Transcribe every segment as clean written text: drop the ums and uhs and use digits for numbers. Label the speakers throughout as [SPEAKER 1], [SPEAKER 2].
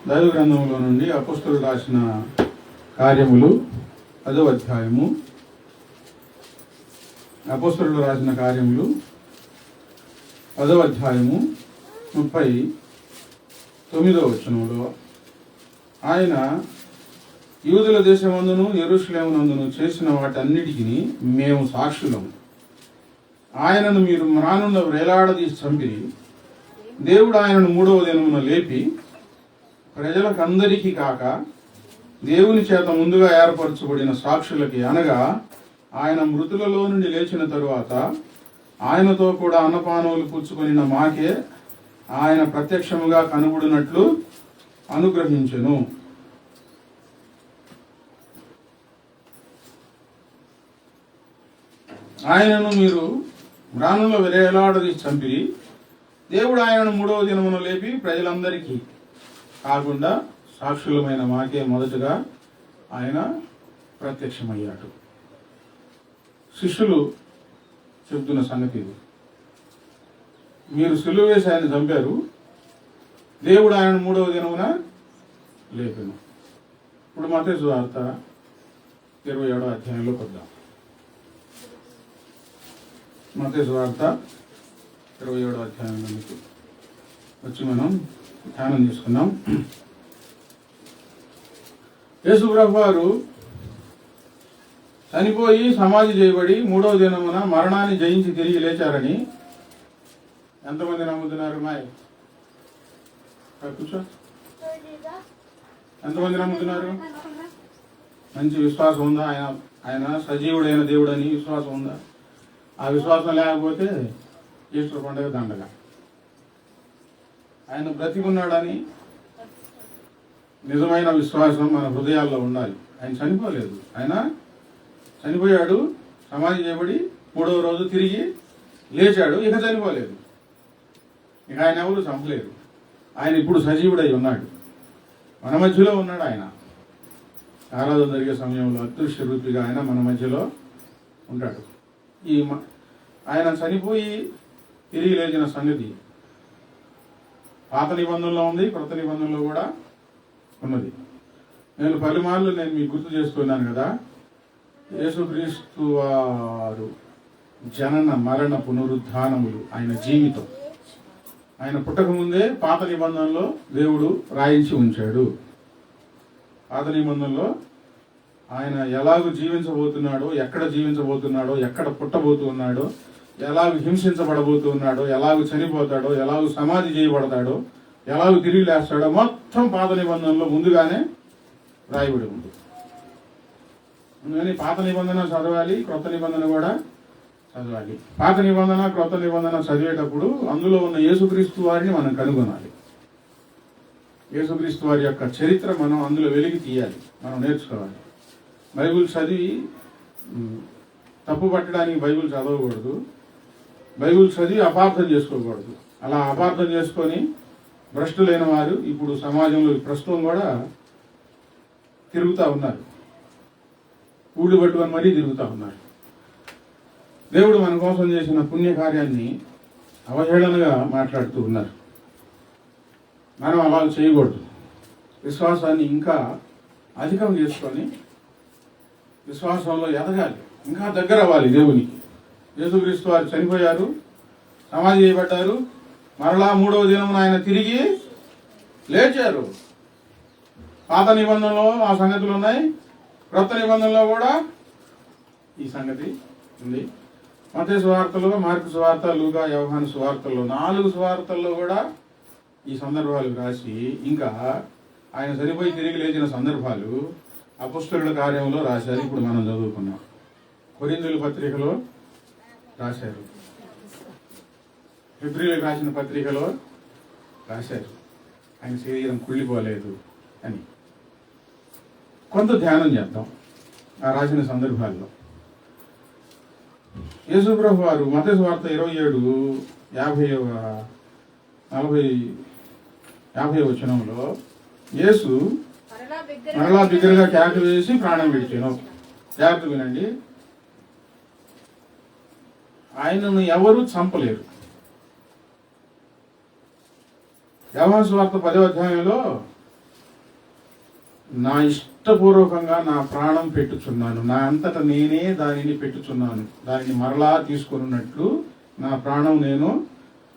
[SPEAKER 1] దైవ గ్రంథంలో నుండి అపోస్తలుడు రాసిన కార్యములు 10వ అధ్యాయము. అపోస్తలుడు రాసిన కార్యములు 10వ అధ్యాయము 39వ వచనంలో ఆయన యూదుల దేశమందును యెరూషలేమునందును చేసిన వాటన్నిటికీ మేము సాక్షులము. ఆయనను మీరు మ్రానున్న వేలాడదీసి చంపిరి. దేవుడు ఆయనను 3వ దినమున లేపి ప్రజలకందరికీ కాక దేవుని చేత ముందుగా ఏర్పరచబడిన సాక్షులకి, అనగా ఆయన మృతులలో నుండి లేచిన తరువాత ఆయనతో కూడా అన్నపానములు పుచ్చుకొనిన మాకే ఆయన ప్రత్యక్షముగా కనబడినట్లు అనుగ్రహించెను. ఆయనను మీరు మ్రానులో వేలాడదీసి చంపిరి. దేవుడు ఆయనను 3వ దినమున లేపి ప్రజలందరికీ కాకుండా సాక్షులమైన మాకే మొదటగా ఆయన ప్రత్యక్షమయ్యాడు. శిష్యులు చెబుతున్న సంగతి ఇది. మీరు సిలువ వేసి ఆయన చంపారు, దేవుడు ఆయన 3వ దినమున లేపెను. ఇప్పుడు మత్తయి సువార్త 27వ అధ్యాయంలోకి వద్దాం. మత్తయి సువార్త 27వ అధ్యాయంలోకి వచ్చి మనం ధ్యానం చేసుకున్నాం. యేసు ప్రభువు వారు చనిపోయి సమాధి చేయబడి 3వ దినమున మరణాన్ని జయించి తిరిగి లేచారని ఎంతమంది నమ్ముతున్నారు? కూర్చో. ఎంతమంది నమ్ముతున్నారు? మంచి విశ్వాసం ఉందా? ఆయన సజీవుడైన దేవుడని విశ్వాసం ఉందా? ఆ విశ్వాసం లేకపోతే ఈస్టర్ పండుగ దండగా. ఆయన బ్రతికున్నాడని నిజమైన విశ్వాసం మన హృదయాల్లో ఉండాలి. ఆయన చనిపోలేదు, ఆయన చనిపోయాడు, సమాధి చేయబడి 3వ రోజు తిరిగి లేచాడు. ఇక చనిపోలేదు, ఇక ఆయన ఎవరు చంపలేరు. ఆయన ఇప్పుడు సజీవుడై ఉన్నాడు, మన మధ్యలో ఉన్నాడు. ఆయన ఆరాధన జరిగే సమయంలో అదృశ్య రూపిగా ఆయన మన మధ్యలో ఉంటాడు. ఆయన చనిపోయి తిరిగి లేచిన సంగతి పాత నిబంధనలో ఉంది, క్రొత్త నిబంధనలో కూడా ఉన్నది. నేను పలుమార్లు మీకు గుర్తు చేస్తున్నాను కదా, యేసుక్రీస్తు వారు జనన మరణ పునరుద్ధానములు ఆయన జీవితం. ఆయన పుట్టక ముందే పాత నిబంధనలో దేవుడు రాయించి ఉంచాడు. పాత నిబంధనలో ఆయన ఎలాగూ జీవించబోతున్నాడో, ఎక్కడ జీవించబోతున్నాడో, ఎక్కడ పుట్టబోతున్నాడో, ఎలాగూ హింసించబడబోతున్నాడో, ఎలాగూ చనిపోతాడో, ఎలాగూ సమాధి చేయబడతాడో, ఎలాగూ తిరిగి లేస్తాడో మొత్తం పాత నిబంధనలో ముందుగానే రాయబడి ఉంది. అందుకని పాత నిబంధన చదవాలి, క్రొత్త నిబంధన కూడా చదవాలి. పాత నిబంధన, క్రొత్త నిబంధన చదివేటప్పుడు అందులో ఉన్న యేసుక్రీస్తు వారిని మనం కనుగొనాలి. యేసుక్రీస్తు వారి యొక్క చరిత్ర మనం అందులో వెలికి తీయాలి, మనం నేర్చుకోవాలి. బైబిల్ చదివి తప్పు పట్టడానికి బైబిల్ చదవకూడదు, బైబిల్ చదివి అపార్థం చేసుకోకూడదు. అలా అపార్థం చేసుకొని భ్రష్టులైన వారు ఇప్పుడు సమాజంలో ప్రస్తుతం కూడా తిరుగుతూ ఉన్నారు, ఊళ్ళు పట్టుకొని మరీ తిరుగుతూ ఉన్నారు. దేవుడు మన కోసం చేసిన పుణ్యకార్యాన్ని అవహేళనగా మాట్లాడుతూ ఉన్నారు. మనం అలా చేయకూడదు. విశ్వాసాన్ని ఇంకా అధికం చేసుకొని విశ్వాసంలో ఎదగాలి, ఇంకా దగ్గర అవ్వాలి దేవునికి. యేసుక్రీస్తు వారు చనిపోయారు, సమాధి చేయబడ్డారు, మరలా 3వ దినమున ఆయన తిరిగి లేచారు. పాత నిబంధనలో ఆ సంగతులు ఉన్నాయి, క్రొత్త నిబంధనలో కూడా ఈ సంగతి ఉంది. మత్తయి సువార్తలో, మార్కు సువార్త, లూకా, యోహాను సువార్తల్లో 4 సువార్తల్లో కూడా ఈ సందర్భాలు రాసి, ఇంకా ఆయన చనిపోయి తిరిగి లేచిన సందర్భాలు అపోస్తలుల కార్యంలో రాశారు. ఇప్పుడు మనం చదువుకున్నాం. కొరింథీయుల పత్రికలో రాశారు, ఫిబ్రవరికి రాసిన పత్రికలో రాశారు ఆయన శరీరం కుళ్ళిపోలేదు అని. కొంత ధ్యానం చేద్దాం ఆ రాసిన సందర్భాల్లో. యేసు ప్రభు వారు మత్తయి సువార్త 27:50 వచనంలో యేసు మరలా బిగ్గరగా కేక వేసి ప్రాణం విడిచెను. జాగ్రత్త వినండి. ఆయనను ఎవరు చంపలేరు. యోహాను సువార్త 10వ అధ్యాయంలో నా ఇష్టపూర్వకంగా నా ప్రాణం పెట్టుచున్నాను, నా అంతటా నేనే దానిని పెట్టుచున్నాను, దానిని మరలా తీసుకున్నట్లు నా ప్రాణం నేను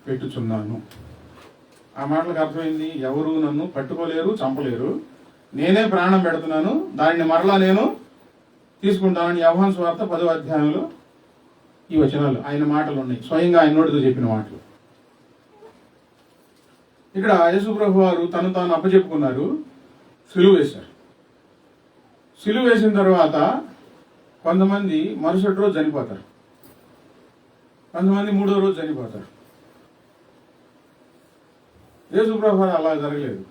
[SPEAKER 1] పెట్టుచున్నాను. ఆ మాటలకు అర్థమైంది, ఎవరు నన్ను పట్టుకోలేరు, చంపలేరు, నేనే ప్రాణం పెడుతున్నాను, దానిని మరలా నేను తీసుకుంటానని యోహాను సువార్త 10వ అధ్యాయంలో ఈ వచనాలు ఆయన మాటలు ఉన్నాయి, స్వయంగా ఆయన నోటితో చెప్పిన మాటలు. ఇక్కడ యేసు ప్రభు వారు తను తాను అప్పచెప్పుకున్నారు, సిలువ వేశారు. సిలువ వేసిన తర్వాత కొంతమంది మరుసటి రోజు చనిపోతారు, కొంతమంది 3వ రోజు చనిపోతారు. యేసు ప్రభు వారు అలా జరగలేదు.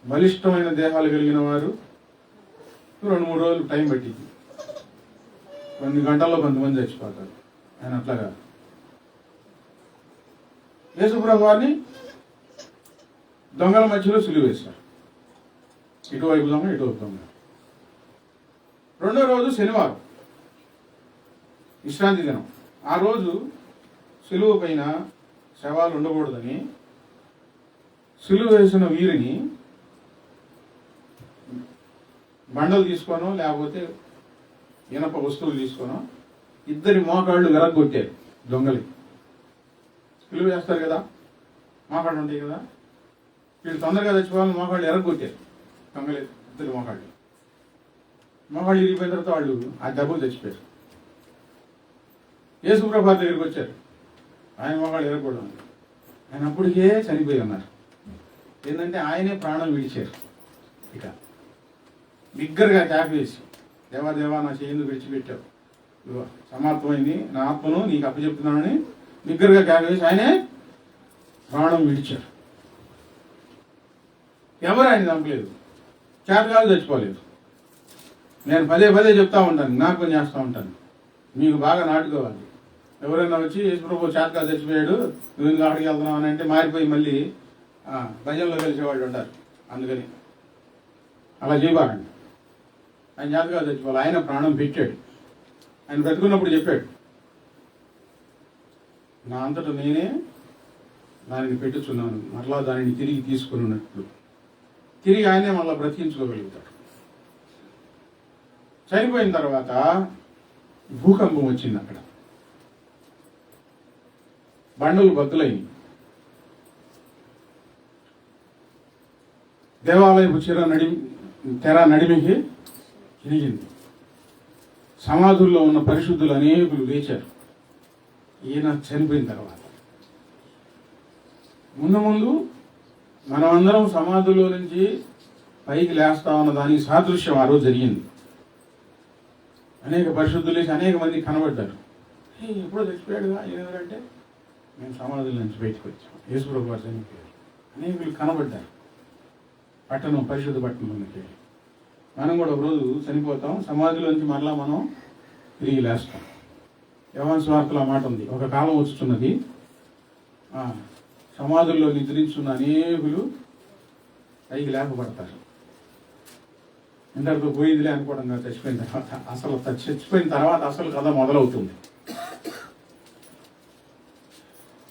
[SPEAKER 1] బలిష్టమైన దేహాలు కలిగిన వారు 2-3 రోజులు టైం పట్టింది, కొన్ని గంటల్లో కొంతమంది చచ్చిపోతారు. ఆయన అట్లాగా యేసు ప్రభు వారిని దొంగల మధ్యలో సిలువ వేశారు, ఇటువైపు దొంగ ఇటువైపు దొంగ. 2వ రోజు శనివారం, విశ్రాంతి దినం. ఆ రోజు సిలువ పైన శవాలు ఉండకూడదని సిలువ వేసిన వీరిని బండలు తీసుకోనో లేకపోతే ఇనప వస్తువులు తీసుకోనో 2 మోకాళ్ళు విరగొట్టారు. దొంగలి సిలువ వేస్తారు కదా, మోకాళ్ళు ఉంటాయి కదా, వీళ్ళు తొందరగా చచ్చిపోవాలని మోకాళ్ళు ఎరగొట్టారు. దొంగలి 2 మోకాళ్ళు ఇరిగిపోయిన తర్వాత వాళ్ళు ఆ దెబ్బలు చచ్చిపోయారు. యేసు ప్రభు దగ్గరికి వచ్చారు, ఆయన మోకాళ్ళు ఎరగకూడదు, ఆయన అప్పటికే చనిపోయి ఉన్నారు. ఏంటంటే ఆయనే ప్రాణం విడిచారు. ఇక బిగ్గరగా ట్యాప్ వేసి, దేవా దేవా నా చేయందుకు విడిచిపెట్టావు, సమాప్తమైంది, నా ఆత్మను నీకు అప్పచెప్తున్నానని బిగ్గరగా ట్యాప్ వేసి ఆయనే ప్రాణం విడిచారు. ఎవరు ఆయన చంపలేదు, చేతకాలు చచ్చిపోలేదు. నేను పదే చెప్తా ఉంటాను, జ్ఞాపకం చేస్తూ ఉంటాను, మీకు బాగా నాటుకోవాలి. ఎవరైనా వచ్చి యేసు ప్రభు చేతకాలు చచ్చిపోయాడు, నువ్వు ఇంకా అక్కడికి వెళ్తున్నావు అని అంటే మారిపోయి మళ్ళీ భజనలో కలిసేవాళ్ళు ఉంటారు. అందుకని అలా చేయబాకండి. ఆయన జాతకాలు చచ్చిపోవాలి, ఆయన ప్రాణం పెట్టాడు. ఆయన బ్రతుకున్నప్పుడు చెప్పాడు, నా అంతటా నేనే దానిని పెట్టుచున్నాను, మరలా దానిని తిరిగి తీసుకున్నట్లు. తిరిగి ఆయనే మళ్ళీ బ్రతికించుకోగలుగుతాడు. చనిపోయిన తర్వాత భూకంపం వచ్చింది. అక్కడ బండలు బద్దలైంది, దేవాలయపు తెర నడిమికి తిరిగింది. సమాధుల్లో ఉన్న పరిశుద్ధులు అనేకులు లేచారు. ఈయన చనిపోయిన తర్వాత ముందు మనమందరం సమాధుల్లో నుంచి పైకి లేస్తామన్న దానికి సాదృశ్యం ఆ రోజు జరిగింది. అనేక పరిశుద్ధులు లేచి అనేక మంది కనబడ్డారు. ఎప్పుడో చచ్చిపోయాడుగా ఏదంటే మేము సమాధుల నుంచి బయటకు వచ్చాం, యేసు ప్రభు వారు చనిపోయారు. అనేకులు కనబడ్డారు పరిశుద్ధ పట్టణంలోకి. మనం కూడా ఒకరోజు చనిపోతాం, సమాధిలోంచి మరలా మనం తిరిగి లేస్తాం. యోహాను సువార్తలో ఆ మాట ఉంది, ఒక కాలం వస్తున్నది, సమాధుల్లో నిద్రించున్న అనేకులు పైకి లేపబడతారు. ఇంతకు పోయిందిలే అనుకోవడం కాదు, చచ్చిపోయిన తర్వాత అసలు కథ మొదలవుతుంది.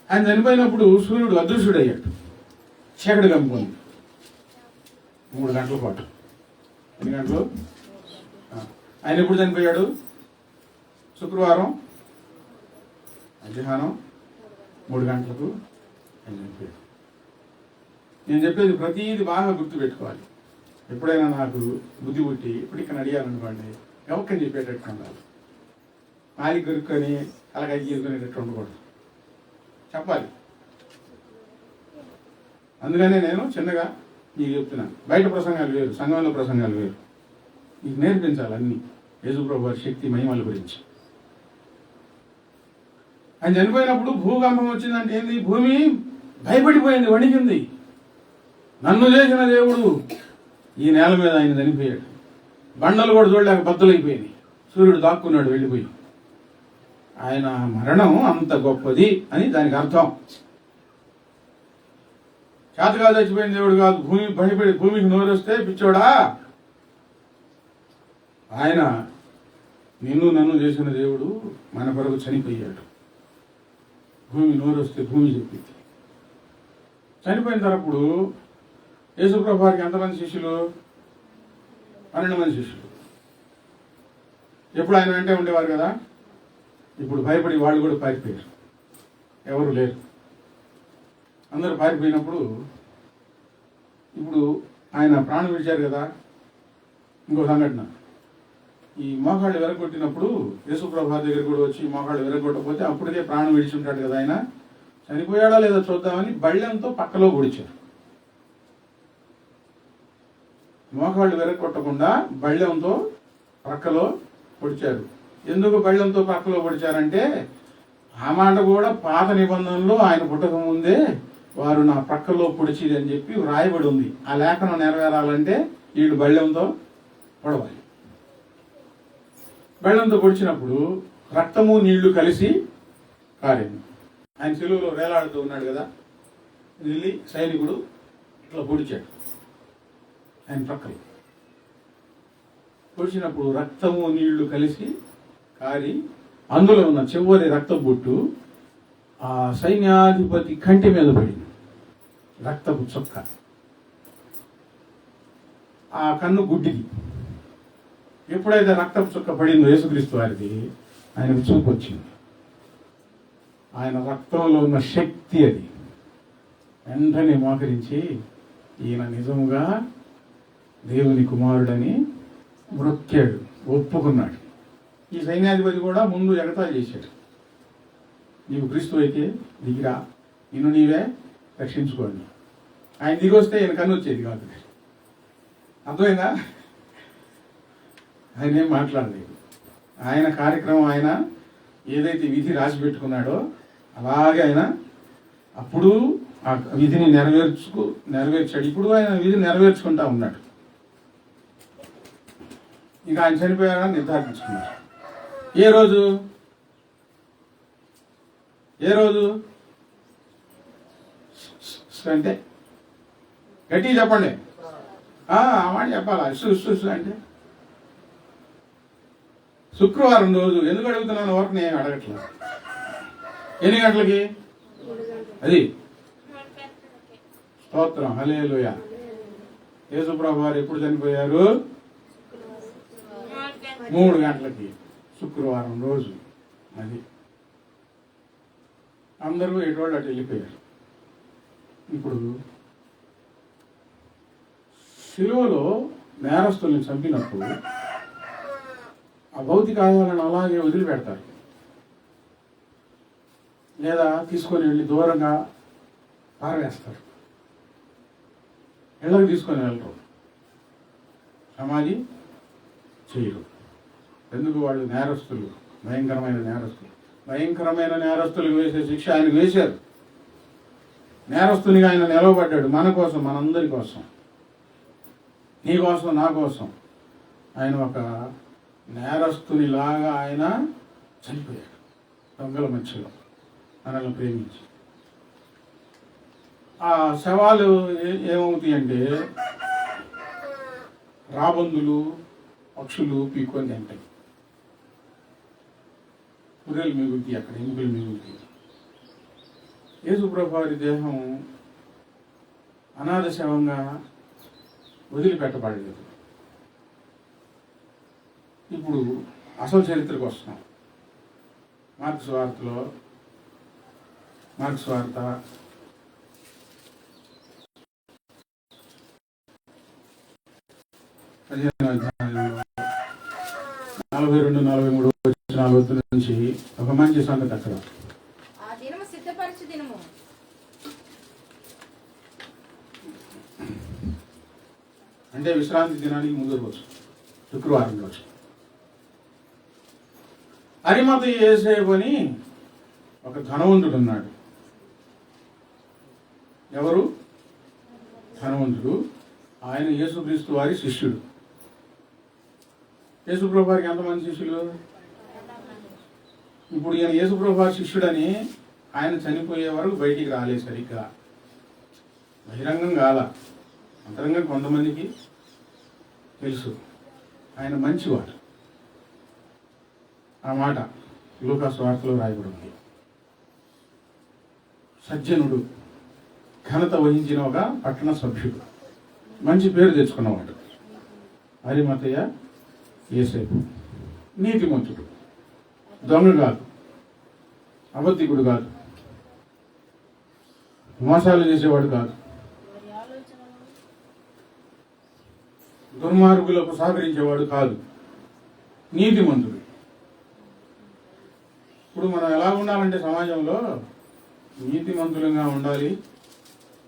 [SPEAKER 1] ఆయన చనిపోయినప్పుడు సూర్యుడు అదృశ్యుడయ్యాడు, చీకటి కమ్ముకుంది 3 గంటల పాటు. ఎన్ని గంటలు? ఆయన ఎప్పుడు చనిపోయాడు? శుక్రవారం మధ్యాహ్నం 3 గంటలకు ఆయన చనిపోయాడు. నేను చెప్పేది ప్రతిదీ బాగా గుర్తుపెట్టుకోవాలి. ఎప్పుడైనా నాకు బుద్ధి పుట్టి ఇప్పుడు ఇక్కడ అడిగాలనుకోండి, ఎవరికని చెప్పేటట్టు ఉండాలి. మాలి గొరుక్కొని అలాగే గీరుకునేటట్టు ఉండకూడదు, చెప్పాలి. అందుకనే నేను చిన్నగా మీకు చెప్తున్నాను, బయట ప్రసంగాలు వేరు, సంఘంలో ప్రసంగాలు వేరు. మీకు నేర్పించాలి అన్ని యేసు ప్రభు వారి శక్తి మహిమల గురించి. ఆయన చనిపోయినప్పుడు భూకంపం వచ్చిందంటే ఏంది? భూమి భయపడిపోయింది, వణికింది. నన్ను చేసిన దేవుడు ఈ నేల మీద ఆయన చనిపోయాడు. బండలు కూడా చూడలేక బద్దలైపోయింది. సూర్యుడు దాక్కున్నాడు వెళ్ళిపోయి. ఆయన మరణం అంత గొప్పది అని దానికి అర్థం. చేతగా చచ్చిపోయిన దేవుడు కాదు, భూమి భయపడి భూమికి నోరొస్తే పిచ్చోడా, ఆయన నిన్ను నన్ను చేసిన దేవుడు మన కొరకు చనిపోయాడు. భూమి నోరొస్తే భూమి చెప్పింది, చనిపోయిన తరప్పుడు యేసుప్రభు వారికి ఎంతమంది శిష్యులు? 12 మంది శిష్యులు. ఎప్పుడు ఆయన వెంటే ఉండేవారు కదా. ఇప్పుడు భయపడి వాళ్ళు కూడా పారిపోయారు, ఎవరు లేరు. అందరూ పారిపోయినప్పుడు ఇప్పుడు ఆయన ప్రాణం విడిచారు కదా. ఇంకో సంఘటన, ఈ మోకాళ్ళు విరగొట్టినప్పుడు యేసుప్రభు వారి దగ్గర కూడా వచ్చి మోకాళ్ళు విరగొట్టకపోతే అప్పటికే ప్రాణం విడిచి ఉంటాడు కదా. ఆయన చనిపోయాడా లేదా చూద్దామని బళ్ళెంతో పక్కలో పొడిచారు. మోకాళ్ళు విరగొట్టకుండా బళ్ళెంతో ప్రక్కలో పొడిచారు. ఎందుకు బళ్ళెంతో ప్రక్కలో పొడిచారంటే ఆ మాట కూడా పాత నిబంధనలో ఆయన పుట్టక ముందే వారు నా ప్రక్కలో పొడిచిది అని చెప్పి వ్రాయబడి ఉంది. ఆ లేఖనం నెరవేరాలంటే వీళ్ళు బళ్ళెంతో పొడవాలి. బళ్ళెంతో పొడిచినప్పుడు రక్తము నీళ్లు కలిసి కారింది. ఆయన సిలువలో వేలాడుతూ ఉన్నాడు కదా, వెళ్ళి సైనికుడు ఇట్లా పొడిచాడు ఆయన ప్రక్కలో. పొడిచినప్పుడు రక్తము నీళ్లు కలిసి కారి అందులో ఉన్న చివరి రక్త బొట్టు ఆ సైన్యాధిపతి కంటి మీద పడింది. రక్తపు చుక్క ఆ కన్ను గుడ్డిది. ఎప్పుడైతే రక్తపు చుక్క పడిందో యేసుక్రీస్తు వారికి, ఆయనకు చూపు వచ్చింది. ఆయన రక్తంలో ఉన్న శక్తి అది. వెంటనే మోకరించి ఈయన నిజముగా దేవుని కుమారుడని బ్రొక్కాడు, ఒప్పుకున్నాడు. ఈ సైన్యాధిపతి కూడా ముందు ఎగతాళి చేశాడు. నీవు క్రీస్తు అయితే దిగిరా, నిన్ను నీవే రక్షించుకోండి. ఆయన దిగి వస్తే ఈయన కన్ను వచ్చేది కాదు. అర్థమైందా? ఆయన ఏం మాట్లాడలేదు. ఆయన కార్యక్రమం, ఆయన ఏదైతే విధి రాసి పెట్టుకున్నాడో అలాగే ఆయన అప్పుడు ఆ విధిని నెరవేర్చాడు. ఇప్పుడు ఆయన విధి నెరవేర్చుకుంటా ఉన్నాడు. ఇంకా ఆయన చనిపోయారని నిర్ధారించుకున్నారు. ఏ రోజు అంటే గట్టిగా చెప్పండి. ఆ మాట చెప్పాలా? అంటే శుక్రవారం రోజు. ఎందుకు అడుగుతున్నాను? వరకు నేను అడగట్లేదు. ఎన్ని గంటలకి? అది స్తోత్రం, హల్లెలూయా. యేసుప్రభు వారు ఎప్పుడు చనిపోయారు? 3 గంటలకి, శుక్రవారం రోజు. అది అందరూ ఎటువంటి అటు వెళ్ళిపోయారు. ఇప్పుడు శిలువలో నేరస్తుల్ని చంపినప్పుడు ఆ భౌతిక ఆదాయాలను అలాగే వదిలిపెడతారు, లేదా తీసుకొని వెళ్ళి దూరంగా పారవేస్తారు. ఇళ్ళకి తీసుకొని వెళ్ళరు, సమాధి చేయరు. ఎందుకు? వాళ్ళు నేరస్తులు, భయంకరమైన నేరస్తులు. భయంకరమైన నేరస్తులకు వేసే శిక్ష ఆయనకు వేశారు. నేరస్తునిగా ఆయన నిలవబడ్డాడు మన కోసం, మనందరి కోసం, నీ కోసం, నా కోసం. ఆయన ఒక నేరస్తునిలాగా ఆయన చనిపోయాడు దొంగల మధ్యలో మనల్ని ప్రేమించి. ఆ శవాలు ఏమవుతాయి అంటే రాబందులు, పక్షులు పీక్కొని తింటాయి. పుర్రెలు మిగులుతాయి, అక్కడ ఎముకలు మిగులుతాయి. యేసుప్రభు వారి దేహం అనాథ శవంగా వదిలిపెట్టబడలేదు. ఇప్పుడు అసలు చరిత్రకు వస్తున్నాం. మార్కు సువార్తలో, మార్కు సువార్త 15వ అధ్యాయంలో 42-43 వచనాల నుంచి ఒక మంచి సంగతి అక్కడ. అంటే విశ్రాంతి దినానికి ముందు రోజు, శుక్రవారం రోజు. అరిమతయి యేసేపు అని ఒక ధనవంతుడు ఉన్నాడు. ఎవరు? ధనవంతుడు. ఆయన యేసుక్రీస్తు వారి శిష్యుడు. యేసుప్రభు వారికి ఎంతమంది శిష్యులు? ఇప్పుడు ఈయన యేసుప్రభు వారి శిష్యుడని ఆయన చనిపోయే వరకు బయటికి రాలేదు సరిగ్గా, బహిరంగం కాల. అంతరంగా కొంతమందికి తెలుసు ఆయన మంచివాడు. ఆ మాట లూకా సువార్తలో రాయబడింది. సజ్జనుడు, ఘనత వహించిన ఒక పట్టణ సభ్యుడు, మంచి పేరు తెచ్చుకున్నవాడు. అరిమతయ్య యేసేపు నీతిమంతుడు, దొంగ కాదు, అబద్ధికుడు కాదు, మోసాలు చేసేవాడు కాదు, దుర్మార్గులకు సహకరించేవాడు కాదు, నీతిమంతుడు. ఇప్పుడు మనం ఎలా ఉండాలంటే సమాజంలో నీతిమంతులంగా ఉండాలి,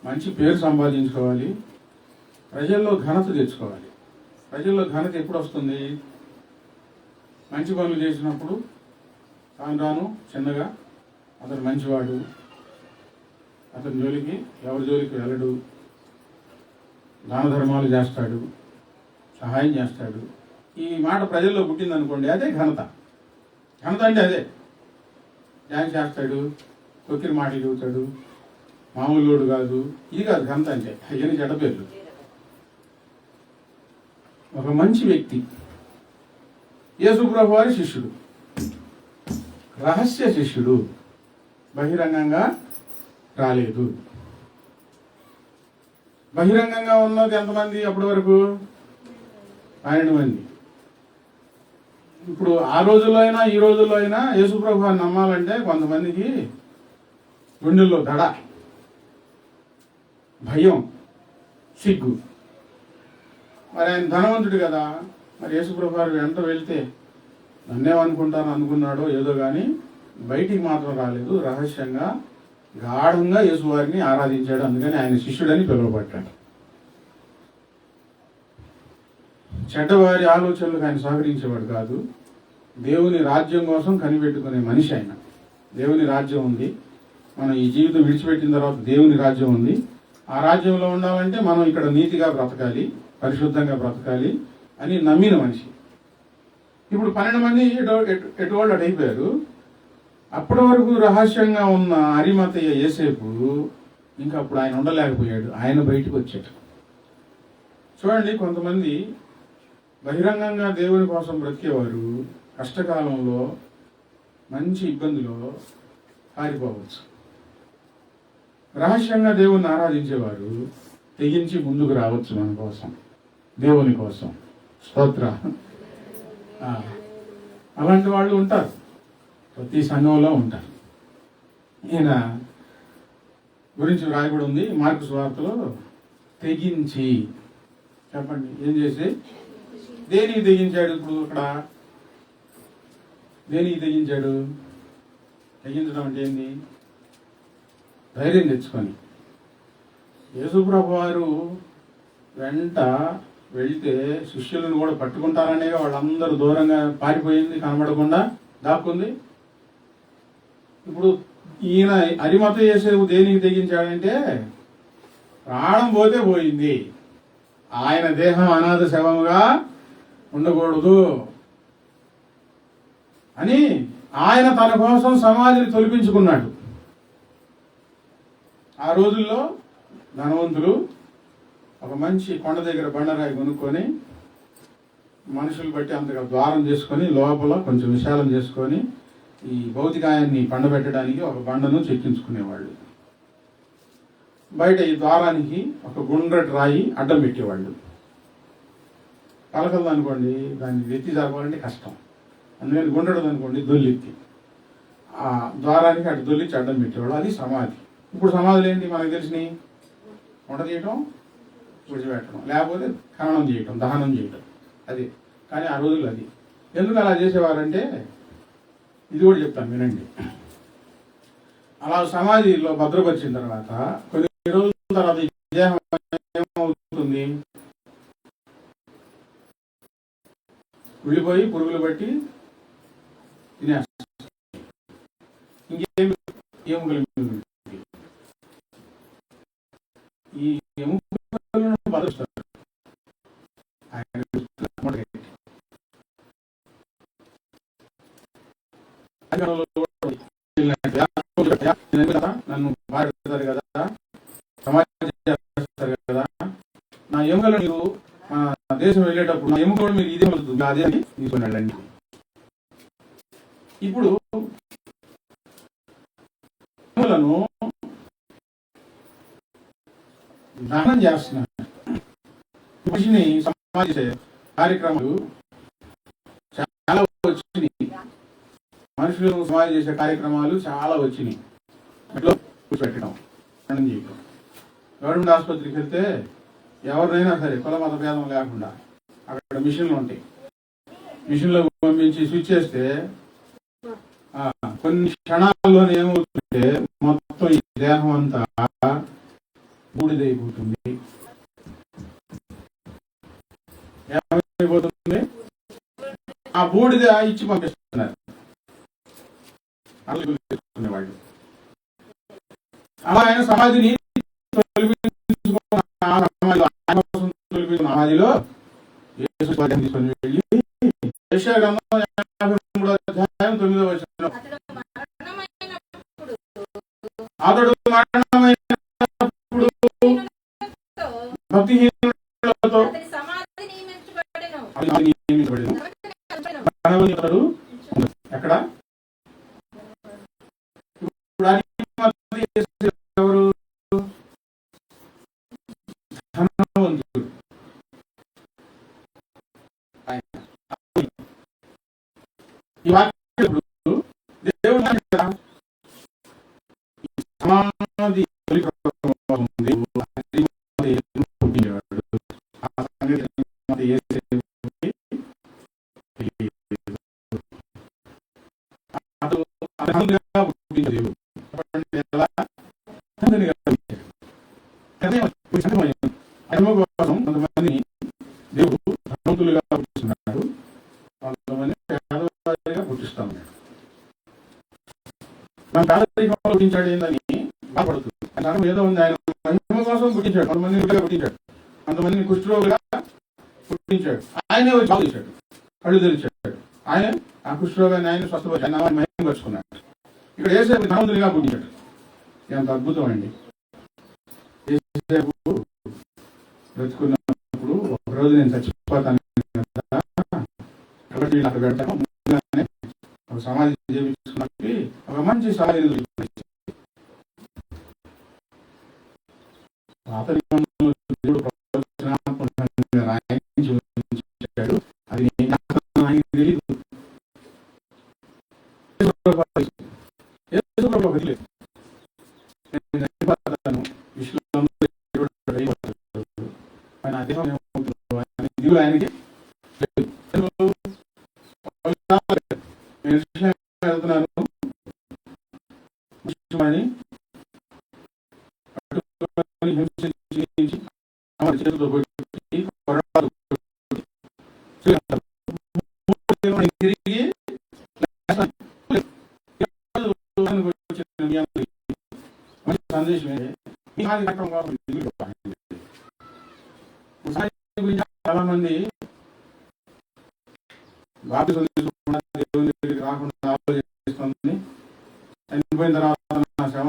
[SPEAKER 1] మంచి పేరు సంపాదించుకోవాలి, ప్రజల్లో ఘనత తెచ్చుకోవాలి. ప్రజల్లో ఘనత ఎప్పుడు వస్తుంది? మంచి పనులు చేసినప్పుడు రాను చిన్నగా అతను మంచివాడు, అతని జోలికి ఎవరి జోలికి వెళ్ళడు, దాన ధర్మాలు చేస్తాడు, సహాయం చేస్తాడు. ఈ మాట ప్రజల్లో పుట్టిందనుకోండి, అదే ఘనత. ఘనత అంటే అదే. డ్యాన్స్ చేస్తాడు, కొక్కిరి మాటలు చెబుతాడు, మామూలుడు కాదు, ఇది కాదు ఘనత అంటే. అయ్యని చెడ్డ పేర్లు. ఒక మంచి వ్యక్తి, యేసుప్రభు వారి శిష్యుడు, రహస్య శిష్యుడు, బహిరంగంగా రాలేదు. బహిరంగంగా ఉన్నది ఎంతమంది అప్పటి వరకు? 12 మంది. ఇప్పుడు ఆ రోజుల్లో అయినా ఈ రోజుల్లో అయినా యేసుప్రభు వారిని నమ్మాలంటే కొంతమందికి గుండెల్లో దడ, భయం, సిగ్గు. మరి ఆయన ధనవంతుడు కదా, మరి యేసుప్రభు వారు వెంట వెళ్తే నన్నేమనుకుంటాను అనుకున్నాడో ఏదో కానీ బయటికి మాత్రం రాలేదు. రహస్యంగా గాఢంగా యేసువారిని ఆరాధించాడు. అందుకని ఆయన శిష్యుడని పిలువబడ్డాడు. చెడ్డవారి ఆలోచనలకు ఆయన సహకరించేవాడు కాదు. దేవుని రాజ్యం కోసం కనిపెట్టుకునే మనిషి ఆయన. దేవుని రాజ్యం ఉంది, మనం ఈ జీవితం విడిచిపెట్టిన తర్వాత దేవుని రాజ్యం ఉంది. ఆ రాజ్యంలో ఉండాలంటే మనం ఇక్కడ నీతిగా బ్రతకాలి, పరిశుద్ధంగా బ్రతకాలి అని నమ్మిన మనిషి. ఇప్పుడు 12 మంది ఎటువంటి అటు అయిపోయారు. అప్పటి వరకు రహస్యంగా ఉన్న అరిమతయ్య యేసేపు ఇంకా అప్పుడు ఆయన ఉండలేకపోయాడు, ఆయన బయటకు వచ్చాడు. చూడండి, కొంతమంది బహిరంగంగా దేవుని కోసం బ్రతికేవారు కష్టకాలంలో మంచి ఇబ్బందిలో పారిపోవచ్చు. రహస్యంగా దేవుణ్ణి ఆరాధించేవారు తెగించి ముందుకు రావచ్చు మన కోసం, దేవుని కోసం. స్తోత్ర. అలాంటి వాళ్ళు ఉంటారు, ప్రతి సంఘంలో ఉంటారు. ఈయన గురించి రాయబడి ఉంది మార్కు సువార్తలో. తెగించి, చెప్పండి ఏం చేసి, దేనికి తెగించాడు? ఇప్పుడు అక్కడ దేనికి తెగించాడు? తెగించడం అంటే ఏంది? ధైర్యం తెచ్చుకొని. యేసుప్రభు వారు వెంట వెళ్తే శిష్యులను కూడా పట్టుకుంటారనే వాళ్ళందరూ దూరంగా పారిపోయింది, కనబడకుండా దాక్కుంది. ఇప్పుడు ఈయన అరిమత యేసేపు దేనికి తెగించాడంటే ప్రాణం పోతే పోయింది, ఆయన దేహం అనాథ శవముగా ఉండకూడదు అని ఆయన తన కోసం సమాధిని తొలిపించుకున్నాడు. ఆ రోజుల్లో ధనవంతులు ఒక మంచి కొండ దగ్గర బండరాయి కొనుక్కొని మనుషులు బట్టి అంతగా ద్వారం చేసుకొని లోపల కొంచెం విశాలం చేసుకొని ఈ భౌతికాయాన్ని పండబెట్టడానికి ఒక బండను చెక్కించుకునేవాళ్ళు. బయట ఈ ద్వారానికి ఒక గుండ్రటి రాయి అడ్డం పెట్టేవాళ్ళు. పలకలు అనుకోండి, దాన్ని ఎత్తి జరపాలంటే కష్టం, అందుకని గుండ్రడు అనుకోండి దొల్లెత్తి ఆ ద్వారానికి అటు దొల్లిచ్చి అడ్డం పెట్టేవాళ్ళు. అది సమాధి. ఇప్పుడు సమాధులు ఏంటి మనకు తెలిసినవి? వంట చేయటం, విడిచిపెట్టడం, లేకపోతే ఖననం చేయటం, దహనం చేయటం. అది కానీ ఆ రోజుల్లో అది ఎందుకు అలా చేసేవారంటే, ఇది కూడా చెప్తాను వినండి. అలా సమాధిలో భద్రపరిచిన తర్వాత కొన్ని రోజుల తర్వాత ఈ దేహం ఏమవుతుంది? వెళ్ళిపోయి పురుగులు బట్టి తినేస్తారు. ఇంకేమి ఎముకలు, ఈ ఎముకలను బదులుస్తారు. నన్ను బాధపడతారు కదా, సమాజం చేస్తారు కదా, నా ఎముకలు మీరు దేశం వెళ్ళేటప్పుడు నా ఎముకలు మీరు ఇదే అదే అని తీసుకుని వెళ్ళండి. ఇప్పుడు ఎముకలను దానం చేస్తున్నారు. మనిషిని సమాజ కార్యక్రమాలు చాలా వచ్చినాయి. మనుషులు సమాజం చేసే కార్యక్రమాలు చాలా వచ్చినాయి. అట్లా కూర్చోబెట్టడం, దానం చేయడం. గవర్నమెంట్ ఆసుపత్రికి వెళ్తే ఎవరినైనా సరే కుల మత భేదం లేకుండా అక్కడ మిషన్లు ఉంటాయి. మిషన్లో పంపించి స్విచ్ చేస్తే కొన్ని క్షణాల్లోనే ఏమవుతుంటే మొత్తం ఈ దేహం అంతా బూడిదైపోతుంది. ఏమైపోతుంది? ఆ బూడిద ఇచ్చి పంపిస్తున్నారు వాళ్ళు. అలా ఆయన సమాధిని సమాధిలో తీసుకొని వెళ్ళి యెషయా గ్రంథం 53వ అధ్యాయం 9వ వచనం, అతడు మరణమైనప్పుడు భక్తిహీనులతో ఎక్కడ ఎవరు ధనవంతుడు. ఈ వాక్యం దేవుడు సమాధి కోసం కొంతమంది దేవుడు ధనవంతులుగా పుట్టిస్తున్నాడు, కొంతమంది పేదవారిగా పుట్టిస్తా ఉన్నాడు. మన పేదరికంలో పుట్టించాడు ఏందని బాధపడుతుంది. ఆయన ఏదో ఉంది, ఆయన మహిమ కోసం పుట్టించాడు. కొంతమంది పుట్టించాడు, కొంతమందిని కుష్ఠరోగులుగా పుట్టించాడు. ఆయనే వచ్చి బాగు చేశాడు, కళ్ళు తెరిచాడు. ఆయన ఆ కుష్ఠరోగాన్ని ఆయన స్వస్థపరిచి ఆయన మహిమ పరుచుకున్నాడు. ఇక్కడ యేసేపు ధనవంతులుగా పుట్టించాడు. ఎంత అద్భుతం అండి. యేసేపు బ్రతుకున్నప్పుడు ఒకరోజు నేను చచ్చిపోతాను కాబట్టి అక్కడ పెడతాను, ముందుగానే ఒక సమాధి చేయించుకున్నప్పటి ఒక మంచి సమాధిని దేవుడు రాయించాడు. అది ఆయనకి తెలియదు. ఆయనకి వెళ్తున్నాను చేతితో తిరిగి సందేశం చాలా మంది బాప్తిసం తీసుకున్న దేవుని దగ్గరికి రాకుండా ఆలోచిస్తుంది. చనిపోయిన తర్వాత నా శ్రమ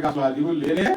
[SPEAKER 1] అసలు అది లేనే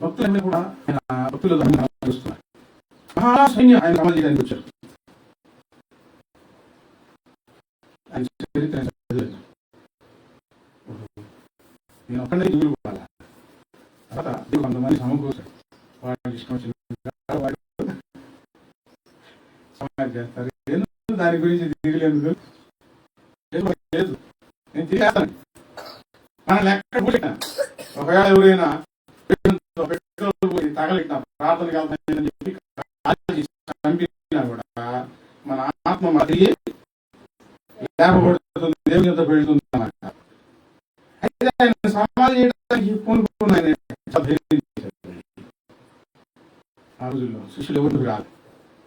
[SPEAKER 1] భక్తులన్నీ కూడా ఆయన భక్తులు చూస్తున్నారు. మహాసైన్యం ఆయన సమాధి చేయడానికి వచ్చారు. ఆయన చరిత్ర నేను ఒక్కడే దిగులుకోవాలా. తర్వాత కొంతమంది సమకూర్చాడు. వాడికి ఇష్టం వచ్చిన బైబిల్ ఎందుకు లేదు, నేను తిరిగేస్తాను. మనం ఎక్కడ పోయినా ఒకవేళ ఎవరైనా పెట్రోల్ పోయి తగలిట్టిన ప్రార్థనకి వెళ్తానని చెప్పి చంపినా కూడా మన ఆత్మ తిరిగి లేపబడుతుంది, దేవుని యొక్క పెడుతుంది అన్నమాట. అయితే ఆయన సమాధి చేయడానికి పూనుకున్నాయన ఆ రోజుల్లో శిష్యులు ఎవరికి రాదు.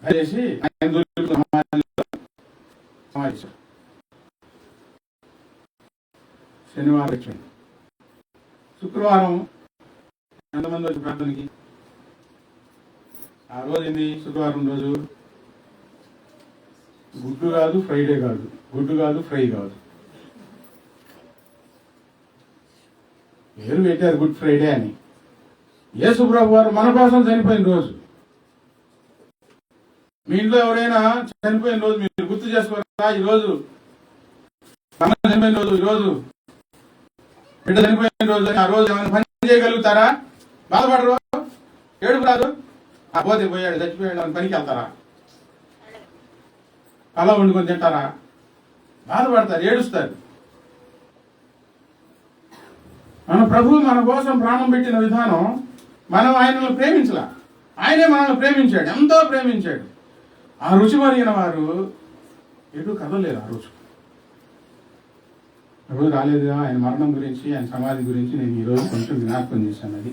[SPEAKER 1] దయచేసి ఆయన సమాధి శనివారం వచ్చింది. శుక్రవారం ఎంతమంది వచ్చి ప్రార్థనకి? ఆ రోజు ఏంది? శుక్రవారం రోజు గుడ్డు కాదు, ఫ్రైడే కాదు, గుడ్డు కాదు, ఫ్రై కాదు, పేరు పెట్టారు గుడ్ ఫ్రైడే అని. యేసు ప్రభు వారు మన కోసం చనిపోయిన రోజు. మీ ఇంట్లో ఎవరైనా చనిపోయిన రోజు మీరు గుర్తు చేసుకోరా? ఈరోజు చనిపోయిన రోజు, ఈరోజు బిడ్డ చనిపోయిన రోజు అని ఆ రోజు ఏమైనా పని చేయగలుగుతారా? బాధపడరు, ఏడుపు రాదు. ఆ పోతే పోయాడు, చచ్చిపోయాడు అని పనికి వెళ్తారా? అలా వండుకొని తింటారా? బాధపడతారు, ఏడుస్తారు. మన ప్రభువు మన కోసం ప్రాణం పెట్టిన విధానం, మనం ఆయనను ప్రేమించలా, ఆయనే మనల్ని ప్రేమించాడు, ఎంతో ప్రేమించాడు. ఆ రుచి మరిగిన వారు ఎటు కదలేదు. ఆ రోజు రాలేదుగా ఆయన మరణం గురించి, ఆయన సమాధి గురించి నేను ఈరోజు కొంచెం జ్ఞాపకం చేశాను. అది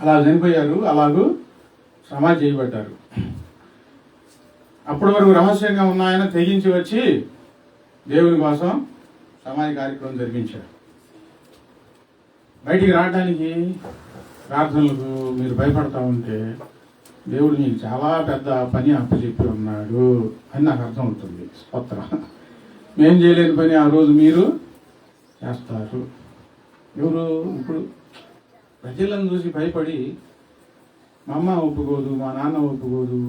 [SPEAKER 1] అలా చనిపోయారు, అలాగూ సమాధి చేయబడ్డారు. అప్పటి వరకు రహస్యంగా ఉన్న ఆయన తెగించి వచ్చి దేవుని కోసం సమాధి కార్యక్రమం జరిపించారు. బయటికి రావడానికి ప్రార్థనలకు మీరు భయపడతా ఉంటే దేవుడు మీకు చాలా పెద్ద పని అప్పచెప్పి ఉన్నాడు అని నాకు అర్థం అవుతుంది. స్తోత్రం. మేం చేయలేని పని ఆ రోజు మీరు చేస్తారు. ఎవరు ఇప్పుడు ప్రజలను చూసి భయపడి మా అమ్మ ఒప్పుకోదు, మా నాన్న ఒప్పుకోదు,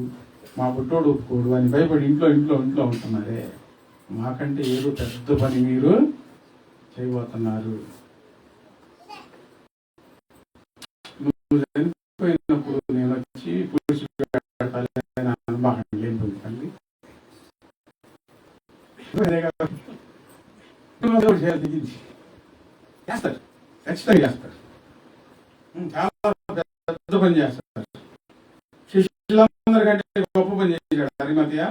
[SPEAKER 1] మా పుట్టోడు ఒప్పుకోడు అని భయపడి ఇంట్లో ఇంట్లో ఇంట్లో ఉంటున్నారే. మాకంటే ఏదో పెద్ద పని మీరు చేయబోతున్నారు. నువ్వు చనిపోయినప్పుడు నేను వచ్చి పురుషు మాకండి ఏం పొందుకండి చేస్తారు, ఖచ్చితంగా చేస్తారు, చాలా పెద్ద పని చేస్తారు. శిష్యులందరికంటే గొప్ప పని చేశాడు అరిమతయ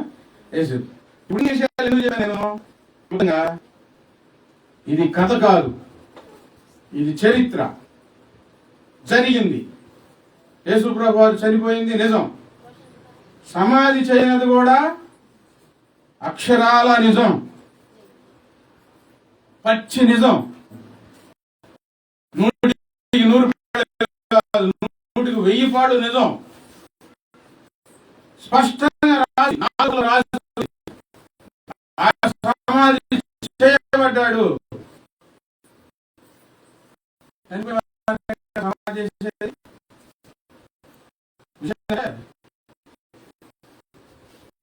[SPEAKER 1] యేసు. ఇప్పుడు విషయాలు ఎందుకు చెప్పాను నేను? ఇది కథ కాదు, ఇది చరిత్ర. జరిగింది. యేసు ప్రభు వారు చనిపోయింది నిజం, సమాధి చేయనది కూడా అక్షరాల నిజం, పచ్చి నిజం. 100కి పాడు నిజం. స్పష్టంగా రాసి సమాధి చేయబడ్డాడు.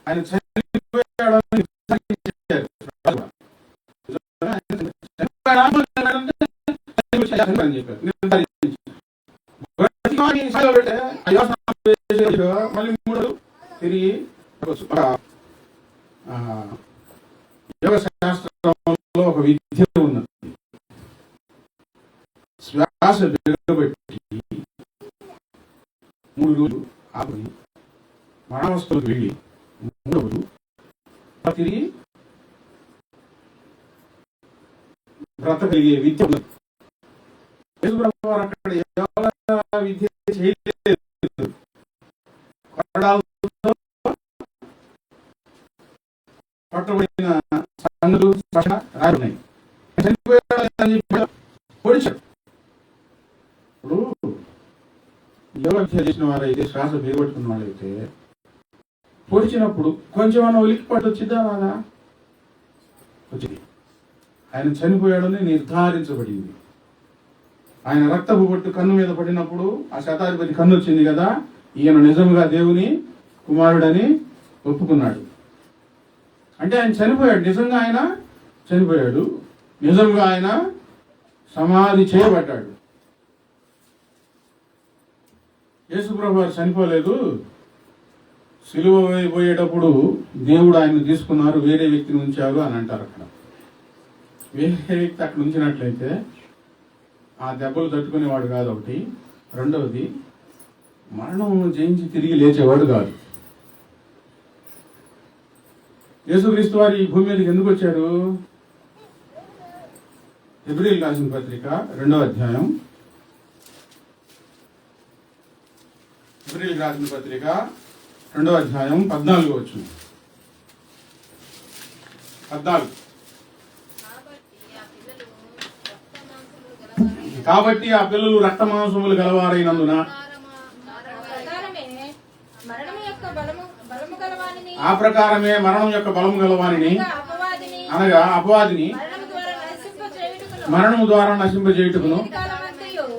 [SPEAKER 1] ఆయన చనిపోయాడు మళ్ళీ మూడు తిరిగి యోగ శాస్త్రంలో ఒక విద్య ఉన్నది. శ్వాస బిగబెట్టి 3 రోజులు ఆపి మరణావస్థలకు వెళ్ళి 3వ రోజు తిరిగి బ్రతకలిగే విద్య ఉన్నది. అక్కడ యోగ విద్య చేయలేదు. పట్టబడిన సంగతులు రాయున్నాయి. పొడిచాడు. ఇప్పుడు యోగ చేసిన వారైతే, శ్వాస బిగబట్టుకున్న వాళ్ళైతే పొడిచినప్పుడు కొంచెం అన్న ఉలికి పట్టు వచ్చిద్దా రాదా? వచ్చింది. ఆయన చనిపోయాడని నిర్ధారించబడింది. ఆయన రక్తపు బొట్టు కన్ను మీద పడినప్పుడు ఆ శతాధిపతి కన్ను వచ్చింది కదా, ఈయన నిజంగా దేవుని కుమారుడని ఒప్పుకున్నాడు. అంటే ఆయన చనిపోయాడు, నిజంగా ఆయన చనిపోయాడు, నిజంగా ఆయన సమాధి చేయబడ్డాడు. యేసు ప్రభు వారు చనిపోలేదు, సిలువ పోయేటప్పుడు దేవుడు ఆయన్ని తీసుకున్నారు, వేరే వ్యక్తిని ఉంచారు అని అంటారు. అక్కడ వేరే వ్యక్తి అక్కడ ఉంచినట్లయితే ఆ దెబ్బలు తట్టుకునేవాడు కాదు ఒకటి. రెండవది, మరణం జయించి తిరిగి లేచేవాడు కాదు. యేసుక్రీస్తు వారు ఈ భూమి మీదకి ఎందుకు వచ్చారు? హెబ్రీయులకు రాసిన పత్రిక 2వ అధ్యాయం, హెబ్రీయులకు రాసిన పత్రిక 2వ అధ్యాయం 14వ వచనం. 14. కాబట్టి ఆ పిల్లలు రక్త మాంసములు గలవారైనందున ఆ ప్రకారమే మరణం యొక్క బలము గలవానిని అనగా అపవాదిని మరణము ద్వారా నశింపజేయుటకును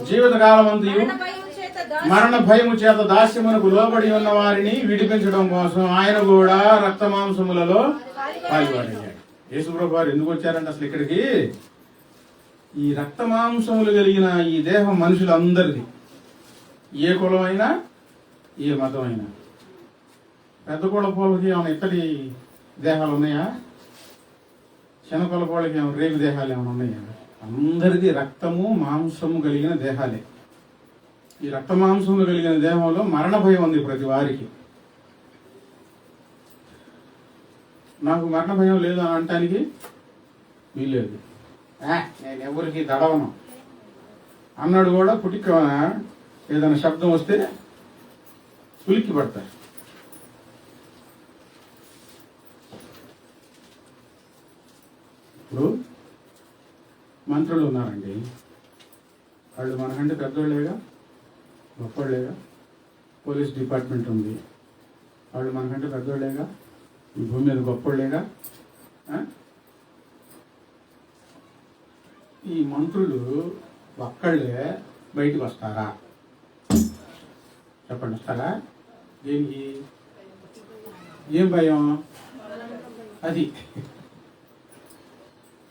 [SPEAKER 1] జీవితకాలమంతయు మరణ భయము చేత దాస్యమునకు లోబడి ఉన్న వారిని విడిపించడం కోసం ఆయన కూడా రక్త మాంసములలో పాల్గొనయ్యాడు. యేసుప్రభు వారు ఎందుకు వచ్చారంటే అసలు ఇక్కడికి, ఈ రక్త మాంసములు కలిగిన ఈ దేహం మనుషులందరిది, ఏ కులమైనా ఏ మతమైనా. పెద్ద కులపోళ్ళకి ఏమైనా ఇత్తడి దేహాలు ఉన్నాయా? చిన్న కులపోళ్ళకి ఏమైనా రేపు దేహాలు ఏమైనా ఉన్నాయా? అందరిది రక్తము మాంసము కలిగిన దేహాలే. ఈ రక్త మాంసములు కలిగిన దేహంలో మరణ భయం ఉంది ప్రతి వారికి. నాకు మరణ భయం లేదు అని అనటానికి వీల్లేదు. నేను ఎవరికి దడవను అన్నాడు కూడా పుటిక్కన ఏదైనా శబ్దం వస్తే ఉలిక్కి పడతారు. ఇప్పుడు మంత్రులు ఉన్నారండి, వాళ్ళు మనకంటే పెద్దోళ్ళేగా, గొప్పోళ్ళేగా. పోలీస్ డిపార్ట్మెంట్ ఉంది, వాళ్ళు మనకంటే పెద్దోళ్ళేగా, ఈ భూమి మీద గొప్పోళ్ళేగా. ఈ మంత్రులు ఒక్కళ్ళే బయటకు వస్తారా? చెప్పండి, వస్తారా? దేనికి? ఏం భయం? అది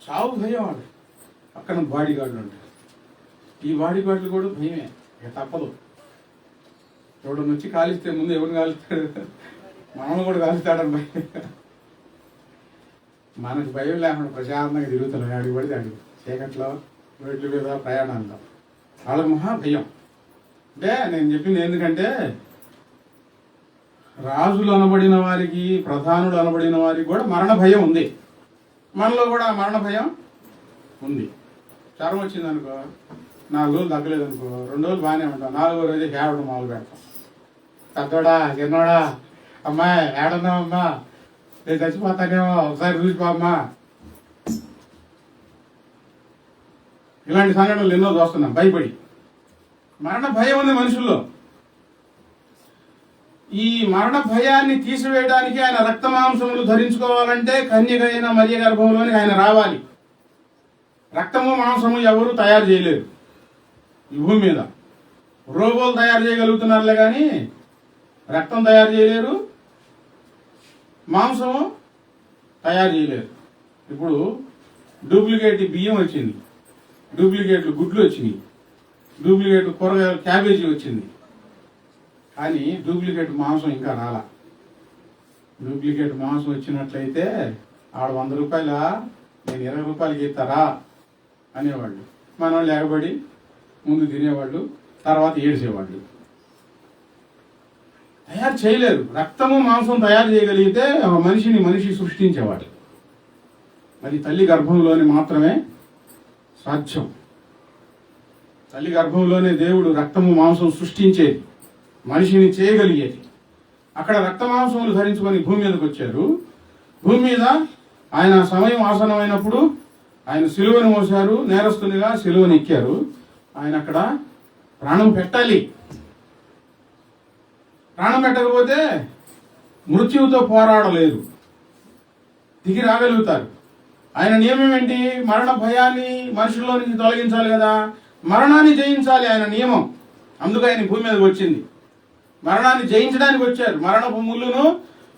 [SPEAKER 1] చావు భయం. వాడు పక్కన బాడీ గార్డులు ఉంటారు, ఈ బాడీ గార్డులు కూడా భయమే, ఇక తప్పదు. ఎవడని వచ్చి కాలిస్తే ముందు ఎవరిని కాలుస్తాడు? మనల్ని కూడా కాలుస్తాడని భయం. మనకు భయం లేకుండా ప్రశాంతంగా తిరుగుతున్నాం, అడిగి పడితే అడిగి చీకట్లో రోడ్ల మీద ప్రయాణాల్లో. వాళ్ళకి మహా భయం. అంటే నేను చెప్పింది ఎందుకంటే, రాజులు అనబడిన వారికి, ప్రధానులు అనబడిన వారికి కూడా మరణ భయం ఉంది. మనలో కూడా మరణ భయం ఉంది. జ్వరం వచ్చిందనుకో, 4 రోజులు తగ్గలేదనుకో, 2 రోజులు బాగానే ఉంటాం, 4వ రోజు ఏడవడం మొదలు పెడతాం. పెద్దోడా, చిన్నోడా, అమ్మాయి ఏడున్నావమ్మా, నేను చచ్చిపోతానేమో, ఒకసారి చూసిపోమ్మా. ఇలాంటి సంఘటనలు ఎన్నో చూస్తున్నాం భయపడి. మరణ భయం ఉంది మనుషుల్లో. ఈ మరణ భయాన్ని తీసివేయడానికి ఆయన రక్త మాంసములు ధరించుకోవాలంటే కన్యక అయిన మరియ గర్భంలోని ఆయన రావాలి. రక్తము మాంసము ఎవరు తయారు చేయలేరు ఈ భూమి మీద. రోబోలు తయారు చేయగలుగుతున్నారులే కానీ రక్తం తయారు చేయలేరు, మాంసము తయారు చేయలేరు. ఇప్పుడు డూప్లికేట్ బియ్యం వచ్చింది, డూప్లికేట్లు గుడ్లు వచ్చినాయి, డూప్లికేట్ కూరగాయలు క్యాబేజీ వచ్చింది, కానీ డూప్లికేట్ మాంసం ఇంకా రాలా. డూప్లికేట్ మాంసం వచ్చినట్లయితే ఆడ 100 రూపాయల, నేను 20 రూపాయలకి ఇస్తారా అనేవాళ్ళు. మన వాళ్ళు ఎగబడి ముందు తినేవాళ్ళు, తర్వాత ఏడ్చేవాళ్ళు. తయారు చేయలేరు. రక్తము మాంసం తయారు చేయగలిగితే ఒక మనిషి సృష్టించేవాడు. అది తల్లి గర్భంలోనే మాత్రమే సాధ్యం. తల్లి గర్భంలోనే దేవుడు రక్తము మాంసం సృష్టించేది, మనిషిని చేయగలిగేది. అక్కడ రక్త మాంసములు ధరించుకొని భూమి మీదకి వచ్చారు. భూమి మీద ఆయన సమయం ఆసనమైనప్పుడు ఆయన సిలువను మోశారు, నేరస్తునిగా సిలువను ఎక్కారు. ఆయన అక్కడ ప్రాణం పెట్టాలి. ప్రాణం పెట్టకపోతే మృత్యువుతో పోరాడలేరు, దిగి రాగలుగుతారు. ఆయన నియమం ఏంటి? మరణ భయాన్ని మనుషుల్లో నుంచి తొలగించాలి కదా, మరణాన్ని జయించాలి ఆయన నియమం. అందుకు ఆయన భూమి మీదకి వచ్చింది. మరణాన్ని జయించడానికి వచ్చారు. మరణపు ముళ్ళును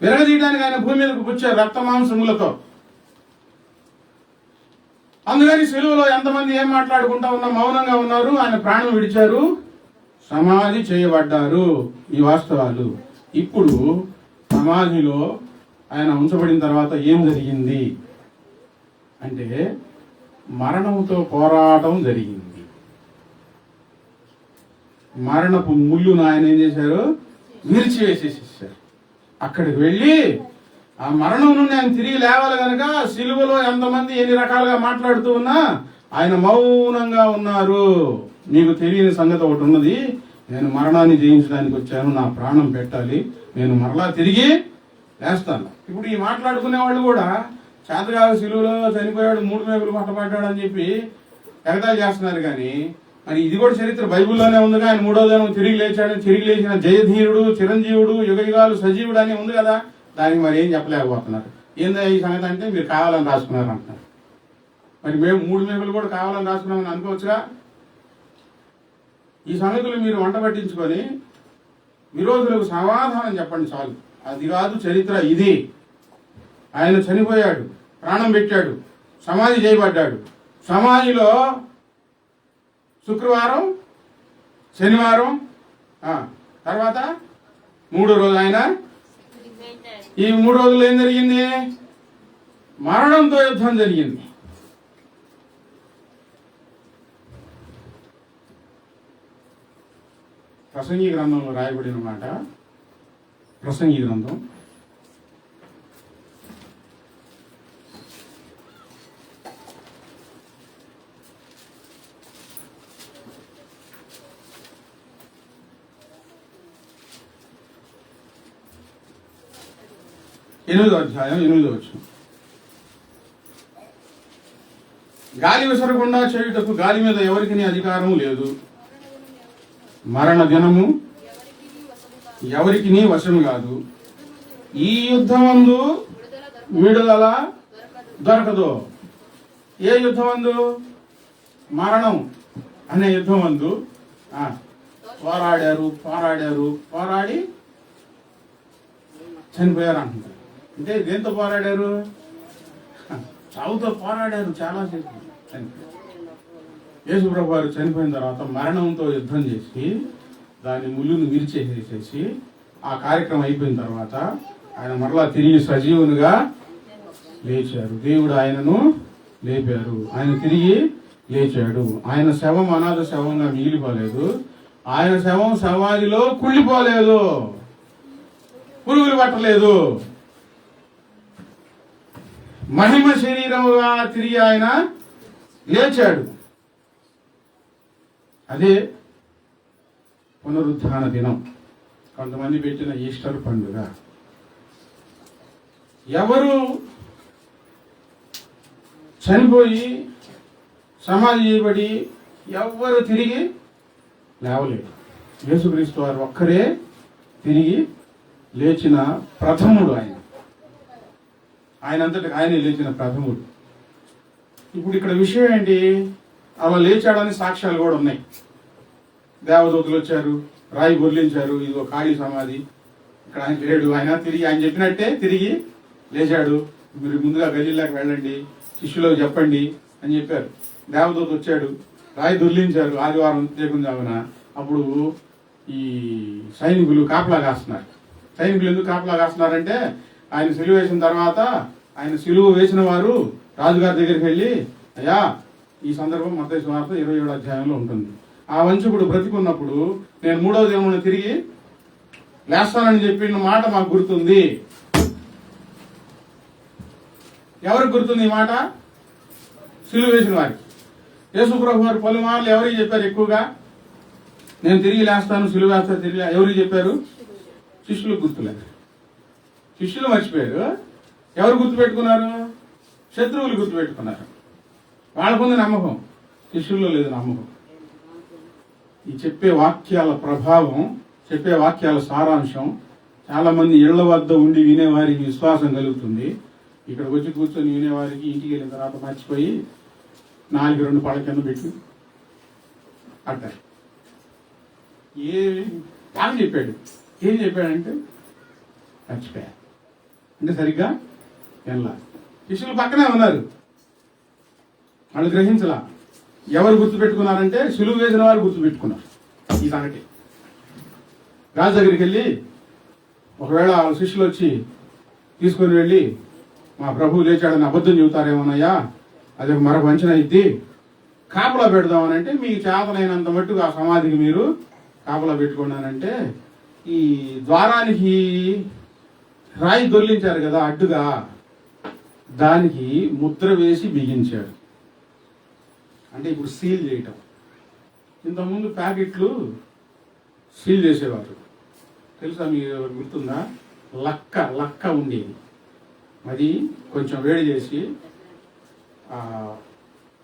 [SPEAKER 1] విరగదీయడానికి ఆయన భూమి మీదకి వచ్చారు రక్త మాంసములతో. అందుకని సిలువలో ఎంతమంది ఏం మాట్లాడుకుంటా ఉన్నా మౌనంగా ఉన్నారు. ఆయన ప్రాణం విడిచారు, సమాధి చేయబడ్డారు. ఈ వాస్తవాలు. ఇప్పుడు సమాధిలో ఆయన ఉంచబడిన తర్వాత ఏం జరిగింది అంటే మరణంతో పోరాటం జరిగింది. మరణపు ముళ్ళును ఆయన ఏం చేశారు? విరిచివేసేసేసారు. అక్కడికి వెళ్ళి ఆ మరణం నుండి ఆయన తిరిగి లేవాలి కనుక సిలువలో ఎంతమంది ఎన్ని రకాలుగా మాట్లాడుతూ ఉన్నా ఆయన మౌనంగా ఉన్నారు. నీకు తెలియని సంగతి ఒకటి ఉన్నది, నేను మరణాన్ని జయించడానికి వచ్చాను, నా ప్రాణం పెట్టాలి, నేను మరలా తిరిగి లేస్తాను. ఇప్పుడు ఈ మాట్లాడుకునే వాళ్ళు కూడా చేతగాక సిలువలో చనిపోయాడు, 3 మేకులు పట్టబడ్డాడు అని చెప్పి ఎగతాళి చేస్తున్నారు. కానీ మరి ఇది కూడా చరిత్ర బైబిల్లోనే ఉందిగా, ఆయన 3వ దినం తిరిగి లేచాడు, తిరిగి లేచిన జయధీరుడు, చిరంజీవుడు, యుగయుగాలు సజీవుడు అని ఉంది కదా. దానికి మరి ఏం చెప్పలేకపోతున్నారు. ఏందా ఈ సంగతి అంటే మీరు కావాలని రాసుకున్నారు అంటున్నారు. మరి మేము 3 మేకులు కూడా కావాలని రాసుకున్నామని అనుకోవచ్చుగా. ఈ సంగతులు మీరు వంట పట్టించుకొని విరోధులకు సమాధానం చెప్పండి చాలు. అది కాదు చరిత్ర, ఇది. ఆయన చనిపోయాడు, ప్రాణం పెట్టాడు, సమాధి చేయబడ్డాడు. సమాధిలో శుక్రవారం, శనివారం, తర్వాత 3వ రోజు ఆయన. ఈ 3 రోజులు ఏం జరిగింది? మరణంతో యుద్ధం జరిగింది. ప్రసంగి గ్రంథంలో రాయబడిన మాట. ప్రసంగి గ్రంథం 8వ అధ్యాయం 8వ వచనం. గాలి విసరకుండా చేయుటకు గాలి మీద ఎవరికి అధికారం లేదు. మరణ దినము ఎవరికి వశము కాదు. ఈ యుద్ధమందు విడుదల దొరకదు. ఏ యుద్ధమందు? మరణం అనే యుద్ధమందు పోరాడారు, పోరాడి చనిపోయారు అంటున్నారు. అంటే దేంతో పోరాడారు? చావుతో పోరాడారు. చాలాసేపు చనిపోయారు. యేసుప్రభు వారు చనిపోయిన తర్వాత మరణంతో యుద్ధం చేసి దాని ముళ్ళును విరిచేసేసి ఆ కార్యక్రమం అయిపోయిన తర్వాత ఆయన మరలా తిరిగి సజీవునిగా లేచారు. దేవుడు ఆయనను లేపారు. ఆయన తిరిగి లేచాడు. ఆయన శవం అనాథ శవంగా మిగిలిపోలేదు. ఆయన శవం సమాధిలో కుళ్ళిపోలేదు, పురుగులు పట్టలేదు. మహిమ శరీరముగా తిరిగి ఆయన లేచాడు. అదే పునరుద్ధాన దినం. కొంతమంది పెట్టిన ఈస్టర్ పండుగ. ఎవరు చనిపోయి సమాధి చేయబడి ఎవరు తిరిగి లేవలేరు. యేసుక్రీస్తు వారు ఒక్కరే తిరిగి లేచిన ప్రథముడు. ఆయనంతటి ఆయనే లేచిన ప్రథముడు. ఇప్పుడు ఇక్కడ విషయం ఏంటి? అలా లేచాడని సాక్ష్యాలు కూడా ఉన్నాయి. దేవదూతలు వచ్చారు, రాయి బొర్లించారు, ఇదిగో ఖాళీ సమాధి, ఇక్కడ ఆయన లేడు. ఆయన తిరిగి ఆయన చెప్పినట్టే తిరిగి లేచాడు. మీరు ముందుగా గలీలాకి వెళ్ళండి, శిష్యులకు చెప్పండి అని చెప్పారు. దేవదూత వచ్చాడు, రాయి దొర్లించారు ఆదివారం చేకుందామన. అప్పుడు ఈ సైనికులు కాపలా కాస్తున్నారు. సైనికులు ఎందుకు కాపలా కాస్తున్నారంటే ఆయన సిలువ వేసిన తర్వాత ఆయన సిలువ వేసిన వారు రాజుగారి దగ్గరికి వెళ్ళి, అయ్యా ఈ సందర్భం మత్తయి సువార్త 27వ అధ్యాయంలో ఉంటుంది. ఆ వంచకుడు బ్రతికున్నప్పుడు నేను 3వ దినమున తిరిగి లేస్తానని చెప్పిన మాట మాకు గుర్తుంది. ఎవరికి గుర్తుంది ఈ మాట? సిలువ వేసిన వారికి. యేసుప్రభు వారు పలుమార్లు ఎవరికి చెప్పారు? ఎక్కువగా నేను తిరిగి లేస్తాను, సిలువ వేస్తాను తిరిగి. ఎవరికి చెప్పారు? శిష్యులకు గుర్తులేదు. శిష్యులు మర్చిపోయారు. ఎవరు గుర్తుపెట్టుకున్నారు? శత్రువులు గుర్తుపెట్టుకున్నారు. వాళ్ళకుంది నమ్మకం, శిష్యుల్లో లేదు నమ్మకం. ఈ చెప్పే వాక్యాల ప్రభావం, చెప్పే వాక్యాల సారాంశం చాలా మంది ఇళ్ల వద్ద ఉండి వినేవారికి విశ్వాసం కలుగుతుంది. ఇక్కడికి వచ్చి కూర్చొని వినేవారికి ఇంటికి వెళ్ళిన తర్వాత మర్చిపోయి 4 పళ్ళ కింద పెట్టి అంటారు. బాగా చెప్పాడు. ఏం చెప్పాడంటే మర్చిపోయారు అంటే సరిగ్గా ఎలా. శిష్యులు పక్కనే ఉన్నారు, వాళ్ళు గ్రహించలా. ఎవరు గుర్తుపెట్టుకున్నారంటే సులువు వేసిన వారు గుర్తుపెట్టుకున్నారు. ఈ సంగతి రాజు దగ్గరికి వెళ్ళి ఒకవేళ వాళ్ళ శిష్యులు వచ్చి తీసుకొని వెళ్ళి మా ప్రభువు లేచాడని అబద్ధం చెబుతారేమోనయ్యా, అది మరొక వంచన అయింది, కాపలా పెడదామని అంటే మీకు చేతనైనంత మట్టుకు ఆ సమాధికి మీరు కాపలా పెట్టుకున్నానంటే ఈ ద్వారానికి రాయి దొర్లించారు కదా అడ్డుగా, దానికి ముద్ర వేసి బిగించాడు. అంటే ఇప్పుడు సీల్ చేయటం. ఇంతకుముందు ప్యాకెట్లు సీల్ చేసేవారు తెలుసా, మీరు గుర్తుందా? లక్క ఉండేది. అది కొంచెం వేడి చేసి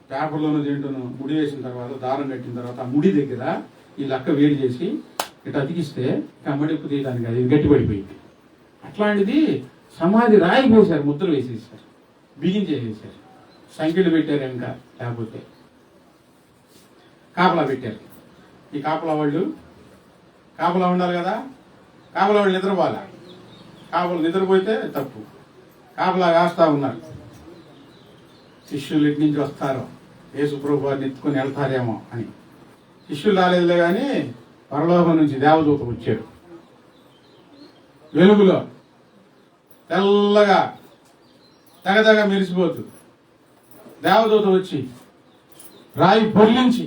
[SPEAKER 1] పేపర్లోనూ దేంట్లోనూ ముడి వేసిన తర్వాత, దారం కట్టిన తర్వాత ఆ ముడి దగ్గర ఈ లక్క వేడి చేసి ఇటు అతికిస్తే ఆ మడిపు తీయడానికి అది గట్టిపడిపోయింది. అట్లాంటిది సమాధి రాయి పోసారు, ముద్ర వేసేసారు, బిగించేసేసారు, సంఖ్యలు పెట్టారు, ఇంకా లేకపోతే కాపలా పెట్టారు. ఈ కాపలా ఉండాలి కదా, కాపలా వాళ్ళు నిద్రపోవాలా, కాపలు నిద్రపోతే తప్పు. కాపలా కాస్తా ఉన్నారు. శిష్యులు ఇటు నుంచి వస్తారో యేసు ప్రభు వారిని ఎత్తుకొని వెళ్తారేమో అని. శిష్యులు రాలేదులే కానీ పరలోకం నుంచి దేవదూత వచ్చాడు. వెలుగులో తెల్లగా తెగ మెరిసిపోతూ దేవదూత వచ్చి రాయి పొర్లించి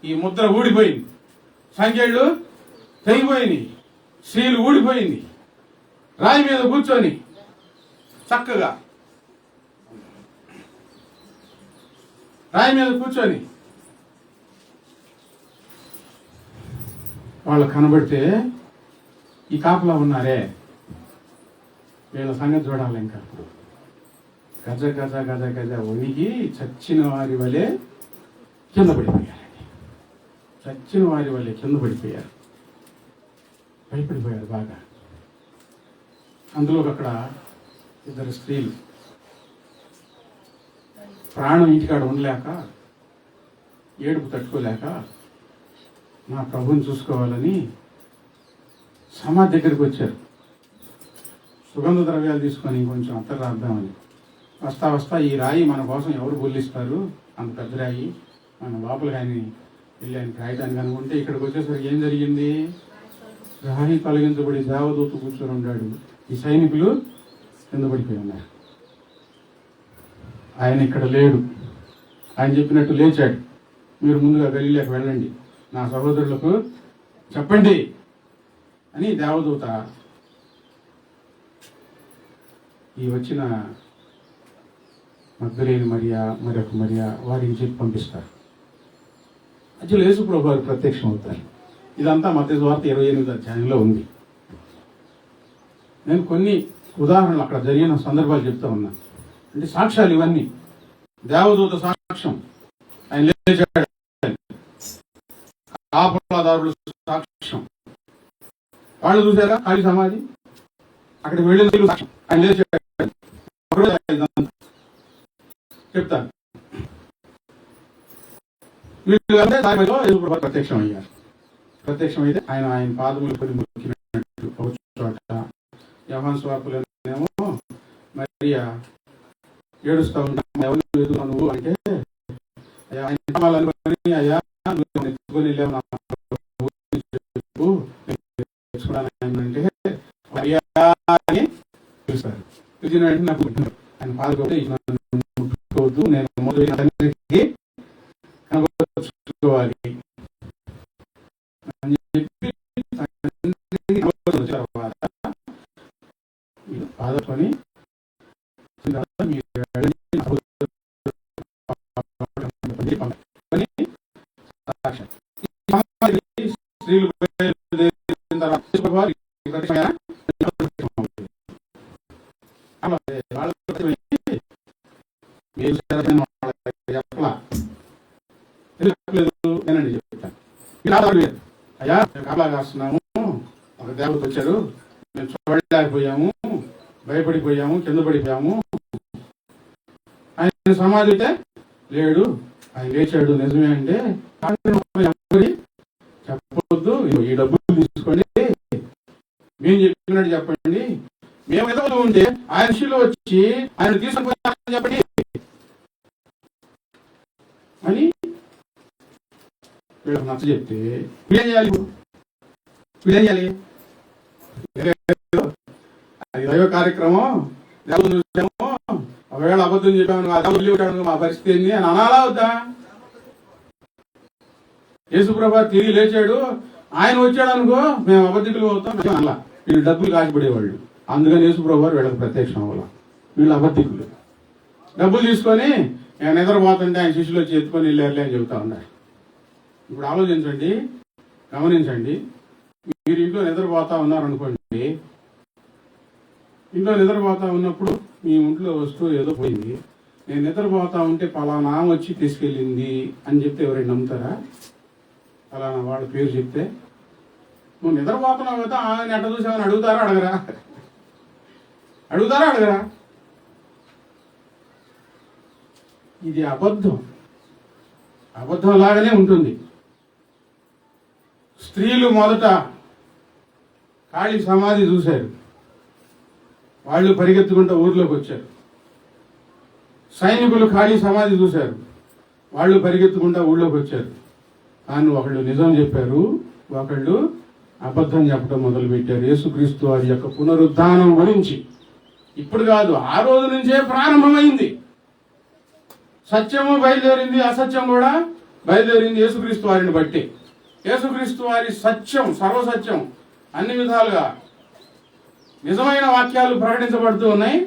[SPEAKER 1] ఈ ముద్ర ఊడిపోయింది, సంఖ్యలు తెగిపోయింది, స్త్రీలు ఊడిపోయింది. రాయి మీద కూర్చొని చక్కగా రాయి మీద కూర్చొని వాళ్ళు కనబడితే ఈ కాపలా ఉన్నారే వీళ్ళ సంగతి చూడాలి. ఇంకా గజ గజ గజ గజ ఒనిగి చచ్చిన వారి వలె కింద పడిపోయారండి. చచ్చిన వారి వలె కింద పడిపోయారు, భయపడిపోయారు బాగా. అందులో అక్కడ ఇద్దరు స్త్రీలు ప్రాణం ఇంటికాడ ఉండలేక, ఏడుపు తట్టుకోలేక నా ప్రభుని చూసుకోవాలని సమాధి దగ్గరికి వచ్చారు. సుగంధ ద్రవ్యాలు తీసుకొని కొంచెం అత్తరు రాద్దామని వస్తా ఈ రాయి మన కోసం ఎవరు బొల్లిస్తారు, అంత పెద్ద రాయి మన లోపలికి ఆయన వెళ్ళి ఆయన రాయటానికి అనుకుంటే ఇక్కడికి వచ్చేసరికి ఏం జరిగింది? రాయి తొలగించబడి దేవదూత కూర్చొని ఉన్నాడు. ఈ సైనికులు కింద పడిపోయి ఉన్నారు. ఆయన ఇక్కడ లేడు, ఆయన చెప్పినట్టు లేచాడు. మీరు ముందుగా గలీలకు వెళ్ళండి, నా సహోదరులకు చెప్పండి అని దేవదూత ఈ వచ్చిన మగ్దలేని మరియా, మరొక మరియా వారికి చెప్పి పంపిస్తారు. అసలు యేసు ప్రభు వారు ప్రత్యక్షం అవుతారు. ఇదంతా మత్తయి సువార్త 28వ అధ్యాయంలో ఉంది. నేను కొన్ని ఉదాహరణలు అక్కడ జరిగిన సందర్భాలు చెప్తా ఉన్నాను. అంటే సాక్ష్యాలు ఇవన్నీ. దేవదూత సాక్ష్యం, ఆయన లేచాడు. కాపలాదారులు సాక్ష్యం, వాళ్ళు చూసారా ఖాళీ సమాధి, అక్కడికి వెళ్ళిన సాక్ష్యం, ఆయన లేచాడు. చెప్తాను. వీళ్ళు ప్రత్యక్షం అయ్యారు. ప్రత్యక్షం అయితే ఆయన పాదములు కొన్ని మొక్కినట్టు ఒక చోట, యోహాను సువార్తలోనేమో మరియా ఏడుస్తా ఉంటాం, ఎవరు ఎదుగు నువ్వు అంటే అయ్యా ఆయన కావాలనుకొని, అయ్యా నువ్వు ఎత్తుకొని వెళ్ళావు నా చెప్పు అంటే మరియా అని పిలుస్తారు. పిలిచిన వెంటనే నాకు ఆయన పాదకపోతే ముట్టుకోవద్దు, నేను తండ్రికి కనబరుచుకోవాలి అని చెప్పి బాధపడి స్త్రీలు నేనండి చెప్తాను. అయ్యా కాపలా కాస్తున్నాము, ఒక దేవత వచ్చారు, మేము చూడలేకపోయాము, భయపడిపోయాము, కింద పడిపోయాము. ఆయన సమాధి అయితే లేడు, ఆయన లేచాడు నిజమే అంటే చెప్పొద్దు, ఈ డబ్బులు తీసుకోండి, మేము చెప్పినట్టు చెప్పండి, మేము ఎదుగుతూ ఉంటే ఆయన శిలో వచ్చి ఆయన తీసుకుని చెప్పండి అని వీళ్ళకి నచ్చ చెప్తే వీళ్ళేం చేయాలి? అది దైవ కార్యక్రమం. దేవుని చూసాము, ఒకవేళ అబద్ధం చెప్పాము మా పరిస్థితి ఏంది అని అనాలా వద్దా? యేసుప్రభు తిరిగి లేచాడు, ఆయన వచ్చాడు అనుకో మేము అబద్ధికులు అవుతాం అలా. వీళ్ళు డబ్బులు కాచిపడేవాళ్ళు, అందుకని యేసుప్రభు వీళ్ళకి ప్రత్యక్షం అవ్వాల. వీళ్ళు అబద్ధికులు. డబ్బులు తీసుకొని నేను నిద్రపోతుంటే ఆయన శిష్యులు వచ్చి ఎత్తుకొని వెళ్ళారులే అని చెబుతా ఉన్నారు. ఇప్పుడు ఆలోచించండి, గమనించండి. మీరు ఇంట్లో నిద్రపోతా ఉన్నారనుకోండి, ఇంట్లో నిద్రపోతా ఉన్నప్పుడు మీ ఇంట్లో వస్తువు ఏదో పోయింది, నేను నిద్రపోతా ఉంటే పలానా వచ్చి తీసుకెళ్ళింది అని చెప్తే ఎవరైనా నమ్ముతారా? పలానా వాళ్ళ పేరు చెప్తే నువ్వు నిద్రపోతున్నావు కదా ఆయన ఎట్ట చూసామని అడుగుతారా అడగరా? అడుగుతారా అడగరా? ఇది అబద్ధం, అబద్ధం లాగానే ఉంటుంది. స్త్రీలు మొదట ఖాళీ సమాధి చూశారు, వాళ్ళు పరిగెత్తుకుంటూ ఊర్లోకి వచ్చారు. సైనికులు ఖాళీ సమాధి చూశారు, వాళ్ళు పరిగెత్తుకుంటూ ఊళ్ళోకి వచ్చారు. కానీ ఒకళ్ళు నిజం చెప్పారు, ఒకళ్ళు అబద్ధం చెప్పడం మొదలుపెట్టారు. యేసుక్రీస్తు వారి యొక్క పునరుద్ధానం గురించి ఇప్పుడు కాదు, ఆ రోజు నుంచే ప్రారంభమైంది. సత్యము బయలుదేరింది, అసత్యం కూడా బయలుదేరింది యేసుక్రీస్తు వారిని బట్టి. యేసుక్రీస్తు వారి సత్యం, సర్వసత్యం, అన్ని విధాలుగా నిజమైన వాక్యాలు ప్రకటించబడుతూ ఉన్నాయి,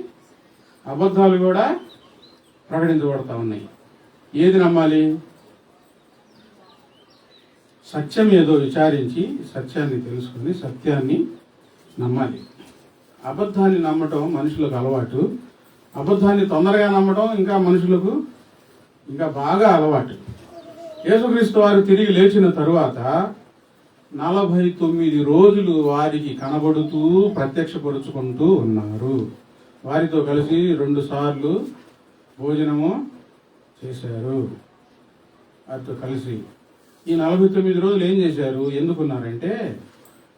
[SPEAKER 1] అబద్ధాలు కూడా ప్రకటించబడుతూ ఉన్నాయి. ఏది నమ్మాలి? సత్యం ఏదో విచారించి సత్యాన్ని తెలుసుకుని సత్యాన్ని నమ్మాలి. అబద్ధాన్ని నమ్మటం మనుషులకు అలవాటు, అబద్ధాన్ని తొందరగా నమ్మటం ఇంకా మనుషులకు ఇంకా బాగా అలవాటు. యేసుక్రీస్తు వారు తిరిగి లేచిన తరువాత 49 రోజులు వారికి కనబడుతూ ప్రత్యక్షపరుచుకుంటూ ఉన్నారు. వారితో కలిసి 2 సార్లు భోజనము చేశారు. వారితో కలిసి ఈ 49 రోజులు ఏం చేశారు, ఎందుకున్నారంటే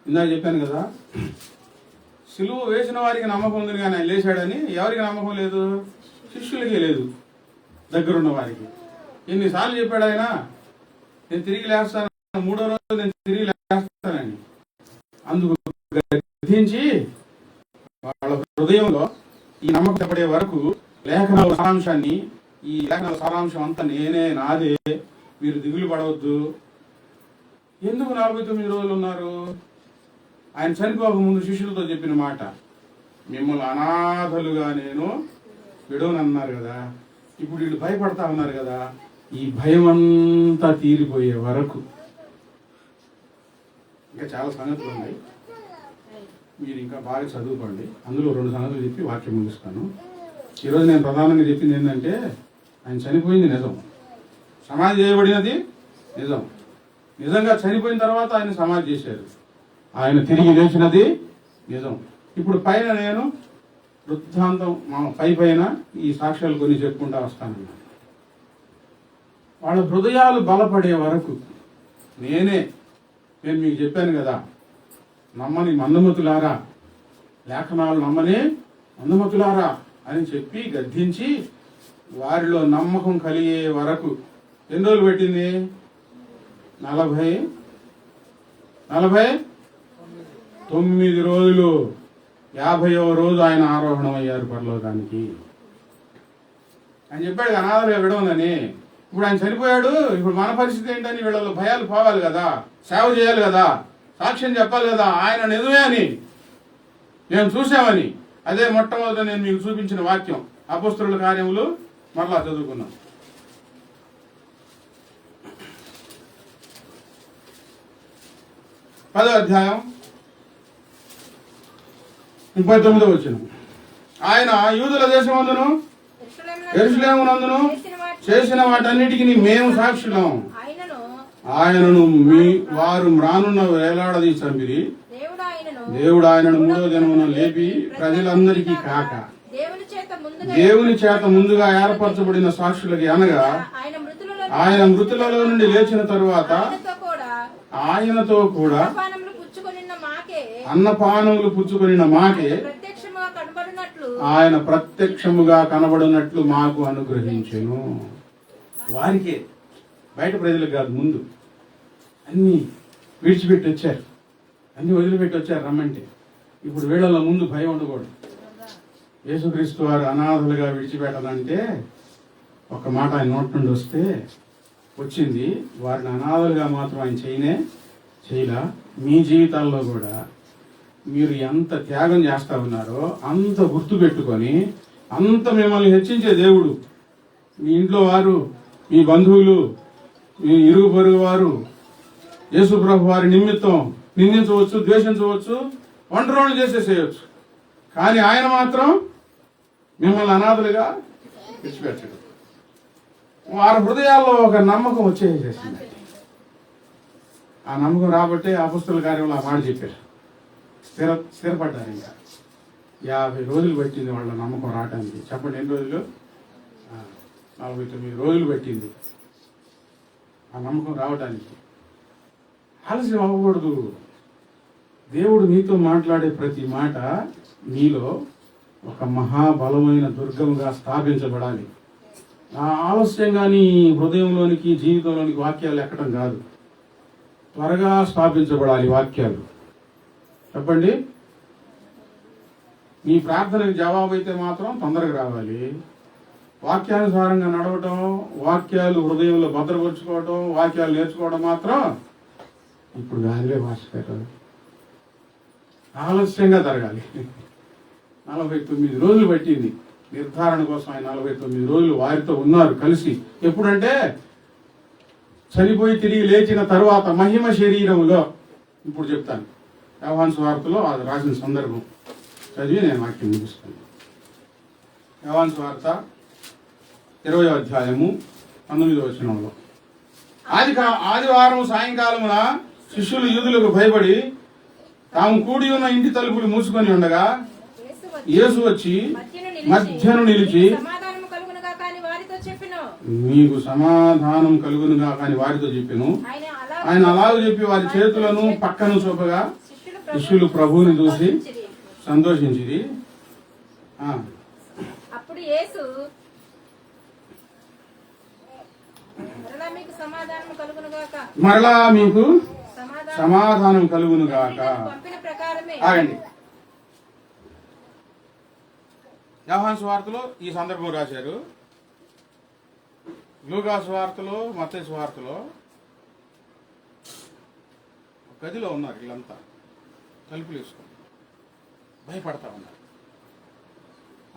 [SPEAKER 1] ఇందాక చెప్పాను కదా, సిలువ వేసిన వారికి నమ్మకం ఉంది కానీ ఆయన లేచాడని ఎవరికి నమ్మకం లేదు? శిష్యులకే లేదు, దగ్గరున్న వారికి. ఎన్నిసార్లు చెప్పాడు ఆయన, నేను తిరిగి లేస్తాను, 3వ రోజు నేను తిరిగి లేస్తానని. అందుకు గ్రహించి వాళ్ళ హృదయంలో ఈ నమ్మకం పడే వరకు లేఖనాల సారాంశాన్ని, ఈ లేఖనాల సారాంశం అంతా నేనే, నాదే, మీరు దిగులు పడవద్దు. ఎందుకు 49 రోజులు ఉన్నారు? ఆయన చనిపోక ముందు శిష్యులతో చెప్పిన మాట, మిమ్మల్ని అనాథలుగా నేను విడవనన్నారు కదా. ఇప్పుడు వీళ్ళు భయపడతా ఉన్నారు కదా, ఈ భయం అంతా తీరిపోయే వరకు. ఇంకా చాలా సంగతులు ఉన్నాయి, మీరు ఇంకా బాగా చదువుకోండి. అందులో 2 సంగతులు చెప్పి వాక్యం ముగిస్తాను. ఈరోజు నేను ప్రధానంగా చెప్పింది ఏంటంటే, ఆయన చనిపోయింది నిజం, సమాధి చేయబడినది నిజం. నిజంగా చనిపోయిన తర్వాత ఆయన సమాధి చేశారు, ఆయన తిరిగి లేచినది నిజం. ఇప్పుడు పైన నేను వృత్తాంతం పైన ఈ సాక్ష్యాలు కొన్ని చెప్పుకుంటా వస్తానన్నా. వాళ్ళ హృదయాలు బలపడే వరకు నేను మీకు చెప్పాను కదా, నమ్మని మందమతులారా, లేఖనాలు నమ్మని మందమతులారా అని చెప్పి గద్దించి వారిలో నమ్మకం కలిగే వరకు ఎన్ని రోజులు పెట్టింది? 49 రోజులు. 50వ రోజు ఆయన ఆరోహణం అయ్యారు పరలోకానికి. ఆయన చెప్పాడు అనాథలుగా విడవనని. ఇప్పుడు ఆయన చనిపోయాడు, ఇప్పుడు మన పరిస్థితి ఏంటని వీళ్ళలో భయాలు పోవాలి కదా, సేవ చేయాలి కదా, సాక్ష్యం చెప్పాలి కదా, ఆయన నిజమే అని మేము చూసామని. అదే మొట్టమొదట నేను మీకు చూపించిన వాక్యం, అపోస్తలుల కార్యములు మరలా చదువుకున్నాం. 10వ అధ్యాయం 39వ వచనం. ఆయన యూదుల దేశమందును యెరూషలేమునందును చేసిన వాటన్నిటికీ మేము సాక్షులం. ఆయనను వారు రానున్న వేలాడది చంపిరి. దేవుడు ఆయనను 3వ దినమున లేపి ప్రజలందరికీ కాక దేవుని చేత ముందుగా ఏర్పరచబడిన సాక్షులకి, అనగా ఆయన మృతులలో నుండి లేచిన తరువాత ఆయనతో కూడా అన్నపానములు పుచ్చుకొనిన మాకే ఆయన ప్రత్యక్షముగా కనబడినట్లు మాకు అనుగ్రహించెను. వారికే, బయట ప్రజలకు కాదు. ముందు అన్ని విడిచిపెట్టి వచ్చారు, అన్ని వదిలిపెట్టి వచ్చారు రమ్మంటే. ఇప్పుడు వీళ్ళ ముందు భయం ఉండకూడదు. యేసుక్రీస్తు వారు అనాథలుగా విడిచిపెట్టాలంటే ఒక మాట ఆయన నోటి నుండి వచ్చింది, వారిని అనాథలుగా మాత్రం ఆయన చేయలా. మీ జీవితాల్లో కూడా మీరు ఎంత త్యాగం చేస్తా ఉన్నారో అంత గుర్తు పెట్టుకొని, అంత మిమ్మల్ని హెచ్చించే దేవుడు, మీ ఇంట్లో వారు, మీ బంధువులు, మీ ఇరుగు పొరుగు వారు యేసు ప్రభు వారి నిమిత్తం నిందించవచ్చు, ద్వేషించవచ్చు, ఒంటరోణి చేసేసేయచ్చు. కానీ ఆయన మాత్రం మిమ్మల్ని అనాథలుగా విడిచిపెట్టడు. వారి హృదయాల్లో ఒక నమ్మకం వచ్చేసేసింది. ఆ నమ్మకం రాబట్టే అపొస్తలుల కార్యంలో ఆ మాట చెప్పారు. స్థిరపడ్డారు. ఇంకా 50 రోజులు పట్టింది వాళ్ళ నమ్మకం రావటానికి. చెప్పండి, ఎన్ని రోజులు? 49 రోజులు పట్టింది ఆ నమ్మకం రావటానికి. ఆలస్యం అవ్వకూడదు. దేవుడు మీతో మాట్లాడే ప్రతి మాట మీలో ఒక మహాబలమైన దుర్గంగా స్థాపించబడాలి. ఆ ఆలస్యంగా నీ హృదయంలోనికి, జీవితంలోనికి వాక్యాలు ఎక్కడం కాదు, త్వరగా స్థాపించబడాలి వాక్యాలు. చెప్పండి, నీ ప్రార్థనకు జవాబు అయితే మాత్రం తొందరగా రావాలి. వాక్యానుసారంగా నడవటం, వాక్యాలు హృదయంలో భద్రపరుచుకోవటం, వాక్యాలు నేర్చుకోవడం మాత్రం ఇప్పుడు దానిలే మాస్టర్ ఆలస్యంగా జరగాలి. 49 రోజులు పట్టింది నిర్ధారణ కోసం. ఆయన 49 రోజులు వారితో ఉన్నారు కలిసి. ఎప్పుడంటే చనిపోయి తిరిగి లేచిన తరువాత మహిమ శరీరములో. ఇప్పుడు చెప్తాను, యోహాను సువార్తలో అది రాసిన సందర్భం చదివి నేను వాక్యం ముగిస్తాను. యోహాను సువార్త 20వ అధ్యాయము 19వ వచనంలో, ఆదివారం సాయంకాలమున శిష్యులు యూదులకు భయపడి తాము కూడి ఉన్న ఇంటి తలుపులు మూసుకొని ఉండగా యేసు వచ్చి మధ్యను నిలిచి, మీకు సమాధానం కలుగునుగా కానీ వారితో చెప్పెను. ఆయన అలాగ చెప్పి వారి చేతులను పక్కను చూపగా శిష్యులు ప్రభువుని చూసి సంతోషించిరి.
[SPEAKER 2] అప్పుడు యేసు
[SPEAKER 1] మరలా మీకు సమాధానం కలుగును గాక. ఆగండి, యోహాను సువార్తలో ఈ సందర్భం రాశారు. లూకా సువార్తలో, మత్తయి సువార్తలో గదిలో ఉన్నారు వీళ్ళంతా, తలుపులు వేసుకొని భయపడతా ఉన్నారు.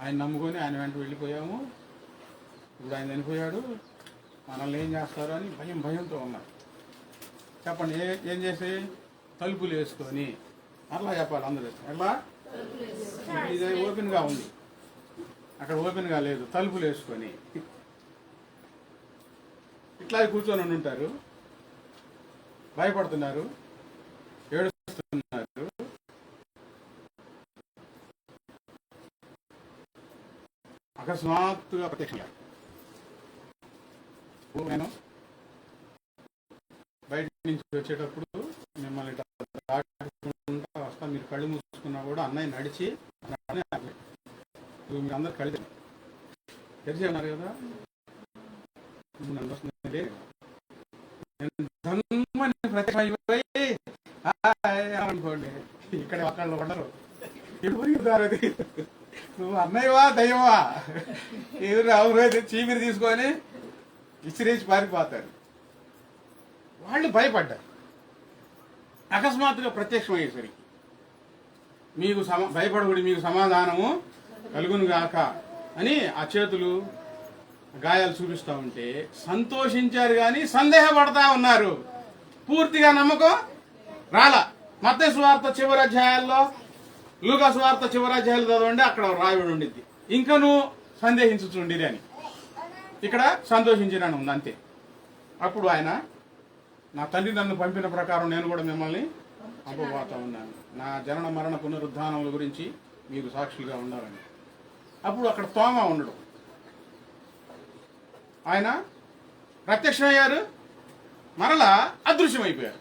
[SPEAKER 1] ఆయన నమ్ముకొని ఆయన వెంట వెళ్ళిపోయాము, ఇప్పుడు ఆయన చనిపోయాడు, మనల్ని ఏం చేస్తారు అని భయంతో ఉన్నారు. చెప్పండి, ఏం చేసి? తలుపులు వేసుకొని అట్లా చెప్పాలి అందరూ. ఎట్లా? ఇది ఓపెన్గా ఉంది, అక్కడ ఓపెన్గా లేదు. తలుపులు వేసుకొని ఇట్లా కూర్చొని ఉంటారు, భయపడుతున్నారు, ఏడుస్తున్నారు. అకస్మాత్తుగా ప్రత్యక్షంగా నేను బయట నుంచి వచ్చేటప్పుడు మిమ్మల్ని దాటుకుంటా వస్తా, మీరు కళ్ళు మూసుకున్నా కూడా అన్నయ్య నడిచి మీరు అందరు కళ్ళు తెరిచి ఉన్నారు కదా, ప్రత్యక్షమైపోయి అనుకోండి, ఇక్కడ ఒకళ్ళు ఉండరు. ఎప్పుడు నువ్వు అన్నయ్యవా దయ్యవా ఎవరు ఎవరైతే చీపిరి తీసుకొని ఇసిరేసి పారిపోతారు. వాళ్ళు భయపడ్డారు. అకస్మాత్తుగా ప్రత్యక్షమయ్యేసరికి మీకు భయపడకూడదు, మీకు సమాధానము కలుగును గాక అని ఆ చేతులు గాయాలు చూపిస్తూ ఉంటే సంతోషించారు, కానీ సందేహపడతా ఉన్నారు. పూర్తిగా నమ్మకం రాలా. మత్తయి సువార్త చివరి అధ్యాయాల్లో, లూకా సువార్త చివరి అధ్యాయాలు చదవండి, అక్కడ రాయబడి ఉండిద్ది ఇంకా నువ్వు సందేహించుచుండిరి అని. ఇక్కడ సంతోషించినని ఉంది అంతే. అప్పుడు ఆయన, నా తండ్రి నన్ను పంపిన ప్రకారం నేను కూడా మిమ్మల్ని పంపబోతా ఉన్నాను, నా జనన మరణ పునరుద్ధానముల గురించి మీరు సాక్షులుగా ఉండాలని. అప్పుడు అక్కడ తోమ ఉండడు, ఆయన ప్రత్యక్షమయ్యారు, మరలా అదృశ్యమైపోయారు.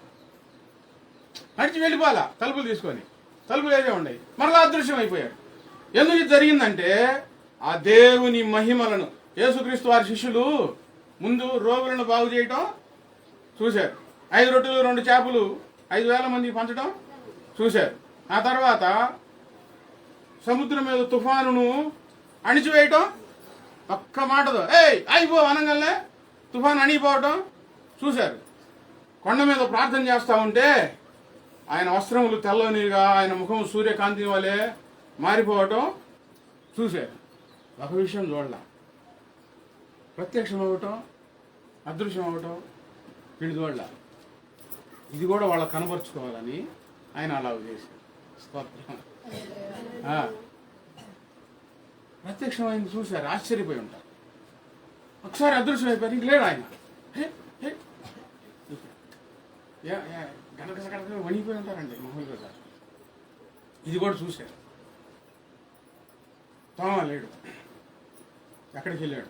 [SPEAKER 1] నడిచి వెళ్ళిపోవాలా తలుపులు తీసుకొని, తలుపులు వేసే ఉన్నాయి, మరలా అదృశ్యమైపోయారు. ఎందుకు ఇది జరిగిందంటే ఆ దేవుని మహిమలను యేసుక్రీస్తు వారి శిష్యులు ముందు రోగులను బాగు చేయటం చూశారు, 5 రొట్టెలు 2 చేపలు 5,000 మందికి పంచడం చూశారు. ఆ తర్వాత సముద్రం మీద తుఫానును అణిచివేయటం, ఒక్క మాటతో అయిపో అనగానే తుఫాను అణిగిపోవటం చూశారు. కొండ మీద ప్రార్థన చేస్తూ ఉంటే ఆయన వస్త్రములు తెల్లనిగా, ఆయన ముఖం సూర్యకాంతి వలె మారిపోవటం చూశారు. ఒక విషయం చూడాల, ప్రత్యక్షం అవ్వటం, అదృశ్యం అవ్వటం, వీళ్ళు చూడాల. ఇది కూడా వాళ్ళకి కనపరుచుకోవాలని ఆయన అలా చేశారు. స్తోత్రం. ప్రత్యక్షమైంది చూశారు, ఆశ్చర్యపోయి ఉంటారు. ఒకసారి అదృశ్యం అయిపోయారు, ఇంక లేడు ఆయన. గనక వణిగిపోయి ఉంటారండి మామూలుగా. ఇది కూడా చూశారు. తోమ లేడు, ఎక్కడికి వెళ్ళాడు?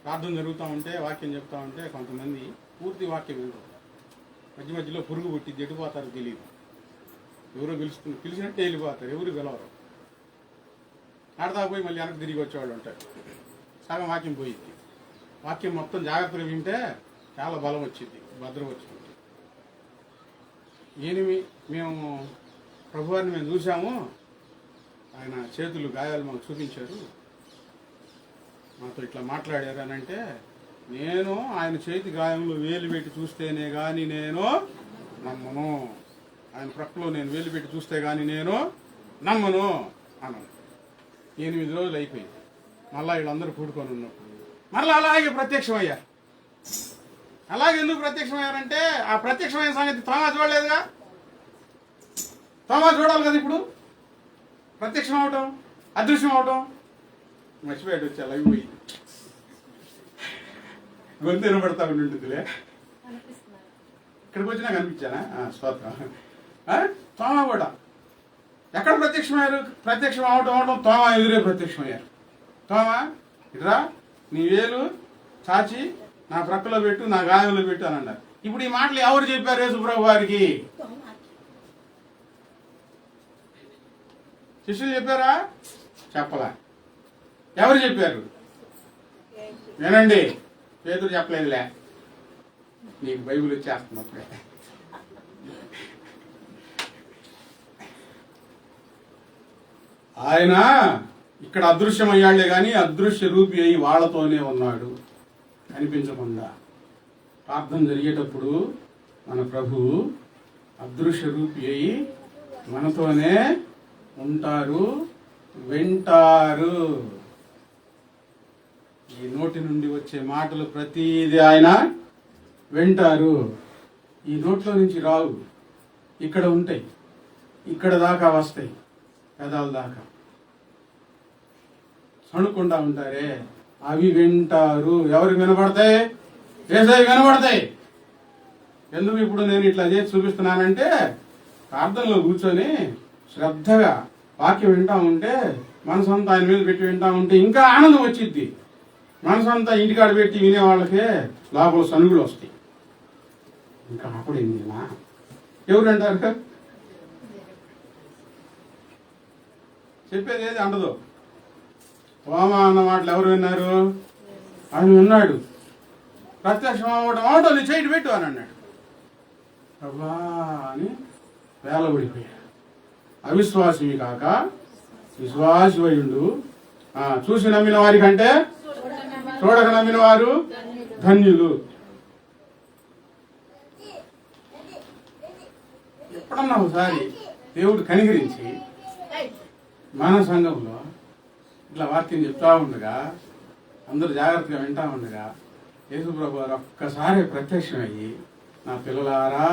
[SPEAKER 1] ప్రార్థన జరుగుతూ ఉంటే, వాక్యం చెప్తా ఉంటే కొంతమంది పూర్తి వాక్యం వింటారు. మధ్య మధ్యలో పురుగు పుట్టి జడిపోతారు తెలియదు. ఎవరో పిలిచినట్టే వెళ్ళిపోతారు, ఎవరు పిలవరు. ఆడతా పోయి మళ్ళీ వెనక్కి తిరిగి వచ్చేవాళ్ళు ఉంటారు. సగం వాక్యం పోయిద్ది. వాక్యం మొత్తం జాగ్రత్తగా వింటే చాలా బలం వచ్చింది, భద్రం వచ్చింది. మేము ప్రభువారిని మేము చూసాము, ఆయన చేతులు గాయాలు మాకు చూపించారు, మాతో ఇట్లా మాట్లాడారు అని అంటే, నేను ఆయన చేతి గాయంలో వేలు పెట్టి చూస్తేనే కానీ నేను నమ్మను, ఆయన ప్రక్కలో నేను వేలు పెట్టి చూస్తే కానీ నేను నమ్మను అన్నాను. 8 రోజులు అయిపోయింది. మళ్ళా వీళ్ళందరూ కూడుకొని ఉన్నప్పుడు మళ్ళీ అలాగే ప్రత్యక్షమయ్యారు. అలాగే ఎందుకు ప్రత్యక్షమయ్యారంటే, ఆ ప్రత్యక్షమైన సంగతి తోమా చూడలేదుగా. తోమా చూడాలి కదా ఇప్పుడు. ప్రత్యక్షం అవటం, అదృశ్యం అవటం మర్చిపోయాడు. వచ్చి అలా పోయి గొంతు వినబడతా ఉంటుందిలే. ఇక్కడికి వచ్చినా కనిపించానా? స్తోత్రం. తోమా కూడా ఎక్కడ ప్రత్యక్షమయ్యారు? ప్రత్యక్షం అవటం తోమా ఎదురే ప్రత్యక్షమయ్యారు. తోమా ఇట్రా, నీ వేలు చాచి నా ప్రక్కలో పెట్టు, నా గాయంలో పెట్టు అని అన్నారు. ఇప్పుడు ఈ మాటలు ఎవరు చెప్పారు యేసుప్రభు వారికి? శిష్యులు చెప్పారా? చెప్పలా. ఎవరు చెప్పారు? వినండి, పేతురు చెప్పలేదులే. నీకు బైబిల్ వచ్చేస్తుంది అప్పుడే. ఆయన ఇక్కడ అదృశ్యమయ్యాళ్లే కానీ అదృశ్య రూపి అయి వాళ్ళతోనే ఉన్నాడు కనిపించకుండా. ప్రార్థన జరిగేటప్పుడు మన ప్రభువు అదృశ్య రూపి అయి మనతోనే ఉంటారు, వింటారు. ఈ నోటి నుండి వచ్చే మాటలు ప్రతిదీ ఆయన వింటారు. ఈ నోట్లో నుంచి రావు, ఇక్కడ ఉంటాయి, ఇక్కడ దాకా వస్తాయి, పెదాల దాకా సణుకుండా ఉంటారే, అవి వింటారు. ఎవరికి వినపడతాయి? యేసయ్యకి వినపడతాయి. ఎందుకు ఇప్పుడు నేను ఇట్లా చేసి చూపిస్తున్నానంటే, ప్రార్థనలో కూర్చొని శ్రద్ధగా వాక్యం వింటా ఉంటే, మనసంతా ఆయన మీద పెట్టి వింటా ఉంటే ఇంకా ఆనందం వచ్చిద్ది. మనసంతా ఇంటికాడ పెట్టి వినే వాళ్ళకే లోపల సనుగులు వస్తాయి. ఇంకా అప్పుడు ఏందినా ఎవరు అంటారు? చెప్పేది ఏది అండదు. తోమా అన్న మాటలు ఎవరు విన్నారు? ఆయన విన్నాడు. ప్రత్యక్షం అవటం నీ చేయి పెట్టు అని అన్నాడు. అబ్బా అని వేలబడిపోయాడు. అవిశ్వాసివి కాక విశ్వాసి అయ్యుండు. చూసి నమ్మిన వారి కంటే చూడక నమ్మిన వారు ధన్యులు. ఎప్పుడన్నా ఒకసారి దేవుడు కనికరించి మన సంఘంలో ఇట్లా వాక్యం చెప్తా ఉండగా, అందరూ జాగ్రత్తగా వింటా ఉండగా, యేసుప్రభు వారు ఒక్కసారి ప్రత్యక్షమయ్యి నా పిల్లలారా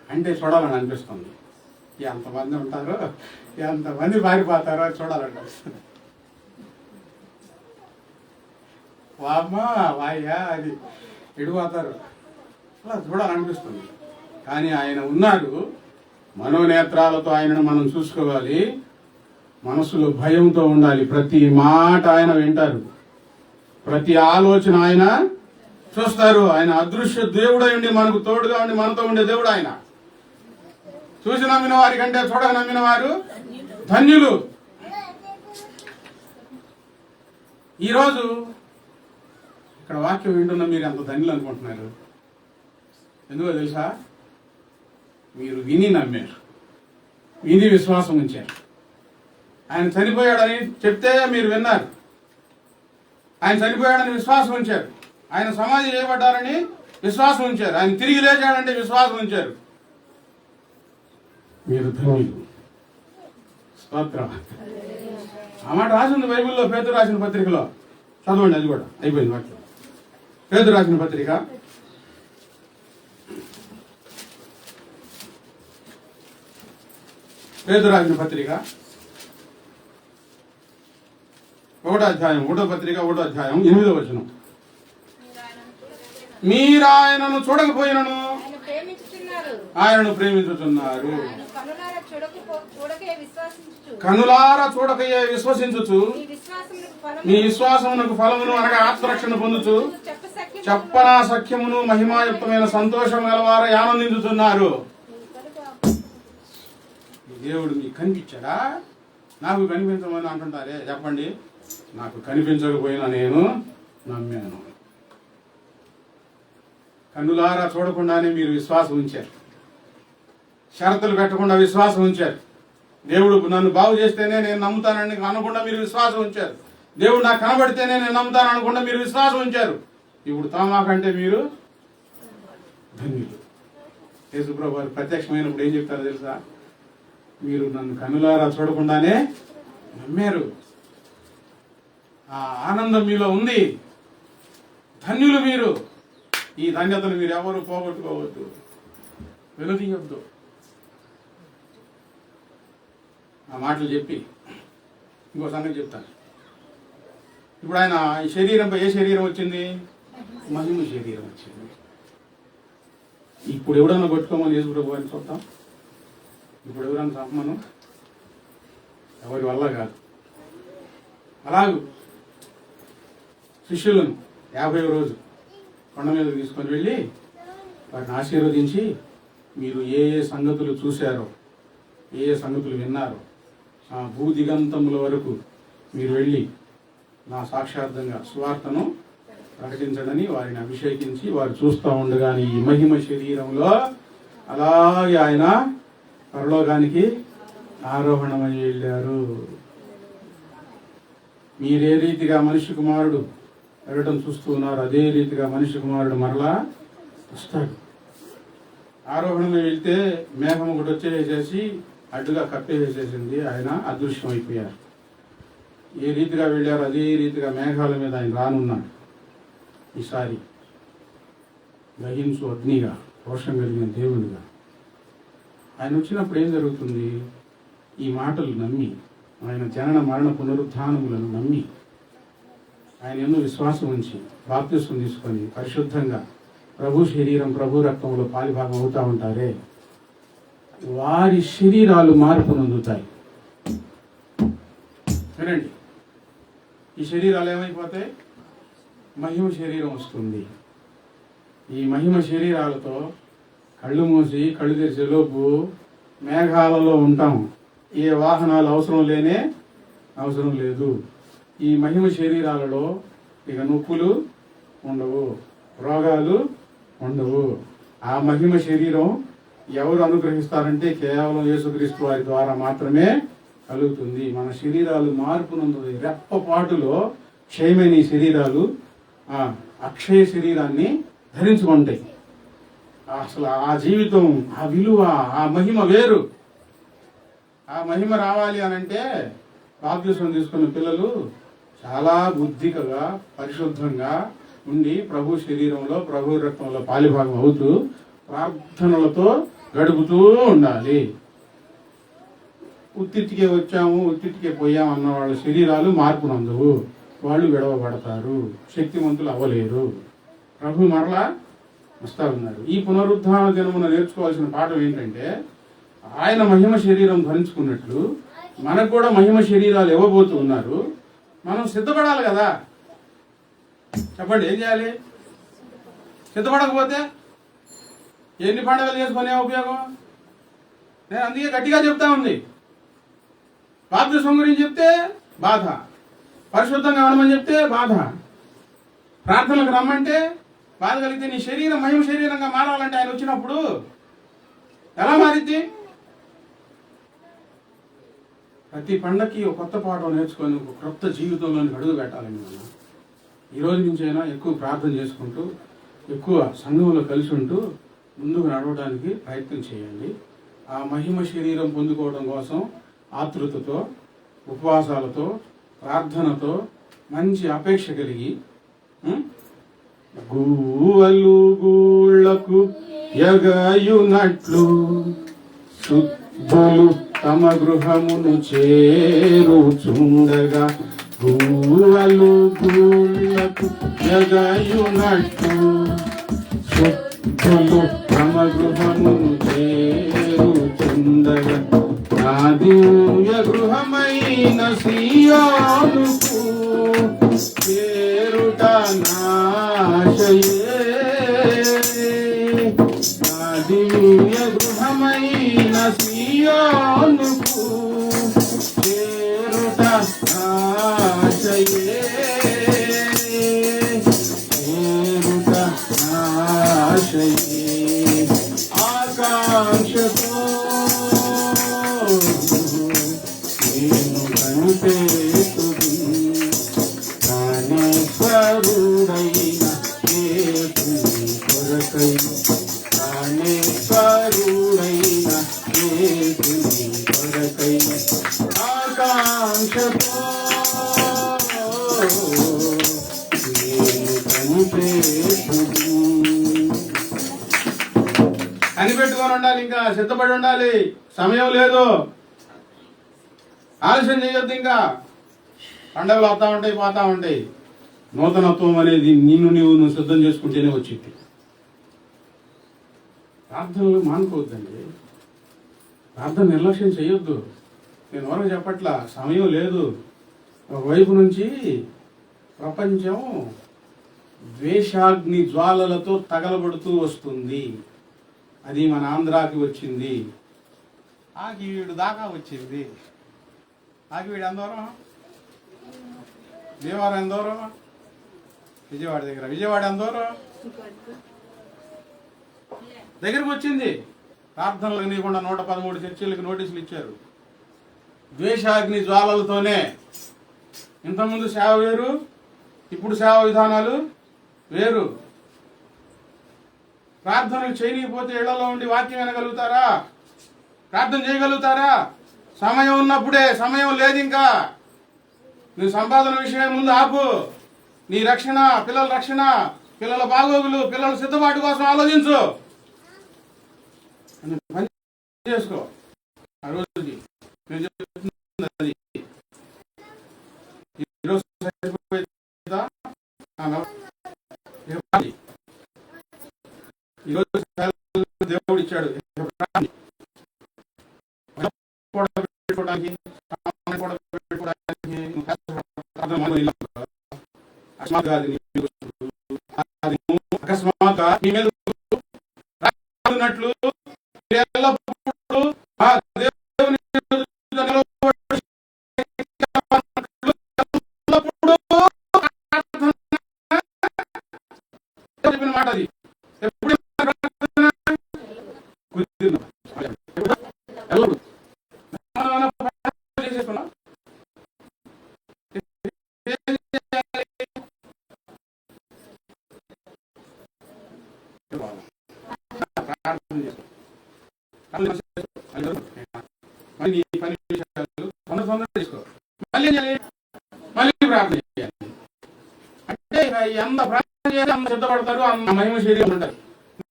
[SPEAKER 1] అంటే చూడాలని అనిపిస్తుంది. ఎంతమంది ఉంటారో, ఎంతమంది పారిపోతారో అది చూడాలంట. వామ్మా వాయ్యా అది ఎడిపోతారు, అలా చూడాలనిపిస్తుంది. కానీ ఆయన ఉన్నాడు. మనోనేత్రాలతో ఆయనను మనం చూసుకోవాలి. మనసులో భయంతో ఉండాలి. ప్రతి మాట ఆయన వింటారు, ప్రతి ఆలోచన ఆయన చూస్తారు. ఆయన అదృశ్య దేవుడై ఉండి మనకు తోడుగా ఉండి మనతో ఉండే దేవుడు ఆయన. చూసి నమ్మిన వారి కంటే చూడక నమ్మిన వారు ధన్యులు. ఈరోజు ఇక్కడ వాక్యం వింటున్న మీరు ఎంత ధన్యులు అనుకుంటున్నారు? ఎందుకో తెలుసా? మీరు విని నమ్మారు, విని విశ్వాసం ఉంచారు. ఆయన చనిపోయాడని చెప్తే మీరు విన్నారు. ఆయన చనిపోయాడని విశ్వాసం ఉంచారు. ఆయన సమాధి చేయబడ్డారని విశ్వాసం ఉంచారు. ఆయన తిరిగి లేచాడంటే విశ్వాసం ఉంచారు. మీరు ధన్యులు. స్తోత్రం. ఆ మాట రాసింది బైబిల్లో, పేతురు రాసిన పత్రికలో. చదవండి, అది కూడా అయిపోయింది. వాటిలో పేతురు రాసిన పత్రిక పేతురు రాసిన పత్రిక 1వ అధ్యాయం 1వ పత్రిక 1వ అధ్యాయం 8వ వచనం. మీరు ఆయనను చూడకపోయినను ఆయనను ప్రేమించుతున్నారు, కనులారా చూడకయే విశ్వసించుచు మీ విశ్వాసమునకు ఫలమును అనగా ఆత్మరక్షణ పొందుచు చెప్పనా సఖ్యమును మహిమాయుక్తమైన సంతోషం గలవారై ఆనందించుతున్నారు. దేవుడు మీకు కనిపించాడా? నాకు కనిపించమని అంటుంటారే, చెప్పండి. నాకు కనిపించకపోయినా నేను నమ్మాను. కన్నులారా చూడకుండానే మీరు విశ్వాసం ఉంచారు. షరతులు పెట్టకుండా విశ్వాసం ఉంచారు. దేవుడు నన్ను బాగు చేస్తేనే నేను నమ్ముతానని అనకుండా మీరు విశ్వాసం ఉంచారు. దేవుడు నాకు కనబడితేనే నేను నమ్ముతాను అనకుండా మీరు విశ్వాసం ఉంచారు. ఇప్పుడు తోమాకంటే మీరు ధన్యులు. యేసుప్రభు వారు ప్రత్యక్షమైనప్పుడు ఏం చెప్తారో తెలుసా? మీరు నన్ను కన్నులారా చూడకుండానే నమ్మారు. ఆ ఆనందం మీలో ఉంది. ధన్యులు మీరు. ఈ ధన్యతను మీరు ఎవరు పోగొట్టుకోవద్దు, వెనుదీయొద్దు. ఆ మాటలు చెప్పి ఇంకో సంగతి చెప్తాను. ఇప్పుడు ఆయన ఈ శరీరంపై ఏ శరీరం వచ్చింది? మహిమ శరీరం వచ్చింది. ఇప్పుడు ఎవడన్నా కొట్టుకోమని యేసుప్రభు వారిని చూద్దాం. ఇప్పుడు ఎవరన్నా చంపమను, ఎవరి వల్ల కాదు. అలాగూ శిష్యులను 50వ రోజు కొండ మీద తీసుకొని వెళ్ళి వారిని ఆశీర్వదించి, మీరు ఏ ఏ సంగతులు చూశారో, ఏ ఏ సంగతులు విన్నారో, ఆ భూదిగంతముల వరకు మీరు వెళ్ళి నా సాక్షార్థంగా సువార్తను ప్రకటించడని వారిని అభిషేకించి, వారు చూస్తూ ఉండగానే ఈ మహిమ శరీరంలో అలాగే ఆయన పరలోకానికి ఆరోహణమై వెళ్ళారు. మీరే రీతిగా మనిషి కుమారుడు వెళ్ళడం చూస్తూ ఉన్నారు, అదే రీతిగా మనిషి కుమారుడు మరలా వస్తాడు. ఆరోహణమై వెళ్తే మేఘం ఒకటి వచ్చేసేసి అడ్డుగా కప్పేసేసింది. ఆయన అదృశ్యం అయిపోయారు. ఏ రీతిగా వెళ్ళారో అదే రీతిగా మేఘాల మీద ఆయన రానున్నాడు. ఈసారి దహించు అగ్నిగా, రోషం కలిగిన దేవుడిగా ఆయన వచ్చినప్పుడు ఏం జరుగుతుంది? ఈ మాటలు నమ్మి, ఆయన జనన మరణ పునరుత్థానములను నమ్మి, ఆయన ఎన్నో విశ్వాసం ఉంచి బాప్తిస్మం తీసుకొని పరిశుద్ధంగా ప్రభు శరీరం ప్రభు రక్తంలో పాలిభాగం అవుతా ఉంటారే, వారి శరీరాలు మార్పు నొందుతాయి. వినండి, ఈ శరీరాలు ఏమైపోతాయి? మహిమ శరీరం వస్తుంది. ఈ మహిమ శరీరాలతో కళ్ళు మూసి కళ్ళు తెరిచే లోపు మేఘాలలో ఉంటాం. ఏ వాహనాలు అవసరం లేదు. ఈ మహిమ శరీరాలలో ఇక నొప్పులు ఉండవు, రోగాలు ఉండవు. ఆ మహిమ శరీరం ఎవరు అనుగ్రహిస్తారంటే కేవలం యేసుక్రీస్తు వారి ద్వారా మాత్రమే కలుగుతుంది. మన శరీరాలు మార్పు నొందుతాయి. రెప్పపాటులో క్షయమైన ఈ శరీరాలు అక్షయ శరీరాన్ని ధరించుకుంటాయి. అసలు ఆ జీవితం, ఆ విలువ, ఆ మహిమ వేరు. ఆ మహిమ రావాలి అనంటే బాప్తిస్మం తీసుకున్న పిల్లలు చాలా బుద్ధికగా పరిశుద్ధంగా ఉండి ప్రభు శరీరంలో ప్రభు రక్తంలో పాలిభాగం అవుతూ ప్రార్థనలతో గడుపుతూ ఉండాలి. ఉత్తిటికే వచ్చాము ఉత్తిటికే పోయాము అన్న వాళ్ళ శరీరాలు మార్పు నందువు. వాళ్ళు విడవబడతారు, శక్తివంతులు అవ్వలేరు. ప్రభు మరలా వస్తా ఉన్నారు. ఈ పునరుద్ధాన దినమున నేర్చుకోవాల్సిన పాఠం ఏంటంటే, ఆయన మహిమ శరీరం ధరించుకున్నట్లు మనకు కూడా మహిమ శరీరాలు ఇవ్వబోతూ ఉన్నారు. మనం సిద్ధపడాలి కదా. చెప్పండి, ఏం చేయాలి? సిద్ధపడకపోతే ఎన్ని పండుగలు చేసుకునే ఉపయోగం? నేను అందుకే గట్టిగా చెప్తా ఉంది. బాప్తిస్మం గురించి చెప్తే బాధ, పరిశుద్ధంగా ఉండమని చెప్తే బాధ, ప్రార్థనలకు రమ్మంటే బాధ కలిగితే, నీ శరీరం మహిమ శరీరంగా మారాలంటే ఆయన వచ్చినప్పుడు ఎలా మారిద్ది? ప్రతి పండక్కి ఒక కొత్త పాఠం నేర్చుకొని ఒక కొత్త జీవితంలోనికి అడుగు పెట్టాలండి మనం. ఈ రోజు నుంచైనా ఎక్కువ ప్రార్థన చేసుకుంటూ ఎక్కువ సంఘంలో కలిసి ఉంటూ ముందుకు నడవడానికి ప్రయత్నం చేయండి. ఆ మహిమ శరీరం పొందుకోవడం కోసం ఆతృతతో, ఉపవాసాలతో, ప్రార్థనతో, మంచి అపేక్ష కలిగి గూవలు గూళ్లకు ఎగయునట్లు శుద్ధులు తమ గృహమును చేరుచుండగా, గూవలు గూళ్లకు ఎగయునట్లు శుద్ధులు తమ గృహమును చేరుచుండగా, నా దివ్య గృహమైన సీయోనుకు చేరుట నాశయే, నా దివ్య గృహమైన సీయోనుకు చేరుట నాశయే, చేరుట నాశయే. ఆకాంక్షతో నేను కనిపెట్టుదు ప్రాణేశ్వరుడైన యేసుని కొరకై, ప్రాణేశ్వరుడైన యేసుని కొరకై ఆకాంక్షతో నేను కనిపెట్టుదు. కనిపెట్టుకొని ఉండాలి, ఇంకా సిద్ధపడి ఉండాలి. సమయం లేదు, ఆలస్యం చేయొద్దు. ఇంకా పండుగలు వస్తూ ఉంటాయి, పోతా ఉంటాయి. నూతనత్వం అనేది నువ్వు సిద్ధం చేసుకుంటేనే వచ్చింది. ప్రార్థనలు మానుకోవద్దండి, ప్రార్థన నిర్లక్ష్యం చేయొద్దు. నేను వరకు చెప్పట్లా, సమయం లేదు. ఒకవైపు నుంచి ప్రపంచం ద్వేషాగ్ని జ్వాలలతో తగలబడుతూ వస్తుంది. అది మన ఆంధ్రాకి వచ్చింది, ఆకివీడు దాకా వచ్చింది. ఆకివీడు ఎంత దూరం? భీమవరం ఎంత దూరం? విజయవాడ దగ్గర. విజయవాడ ఎంత దూరం? దగ్గరకు వచ్చింది. ప్రార్థనలకు నీకుండా 113 చర్చిలకు నోటీసులు ఇచ్చారు. ద్వేషాగ్ని జ్వాలలతోనే. ఇంతకుముందు సేవ వేరు, ఇప్పుడు సేవ విధానాలు వేరు. ప్రార్థనలు చేయకపోతే ఇళ్లలో ఉండి వాక్యం వినగలుగుతారా? ప్రార్థన చేయగలుగుతారా? సమయం ఉన్నప్పుడే. సమయం లేదు ఇంకా. నీ సంపాదన విషయం ముందు ఆపు. నీ రక్షణ, పిల్లల రక్షణ, పిల్లల బాగోగులు, పిల్లల సిద్ధపాటు కోసం ఆలోచించు. పని చేసుకో. ఆ రోజుకి నేను చెప్తున్నది అది. ఈరోజు దేవుడు ఇచ్చాడు అకస్మాత్తుగా మీ మీద ఎల్లప్పుడూ ఆ దేవుని చెప్పిన మాట అది. ఎప్పుడు చేసేసుకున్నా మళ్ళీ పని విషయాలు తొందర చేసుకో. మళ్ళీ మళ్ళీ ప్రార్థన చేయాలి. అంటే ఎంత ప్రార్థన చేయాలి అంత సిద్ధపడతాడు, అంత మహిమ శరీరం ఉంటారు.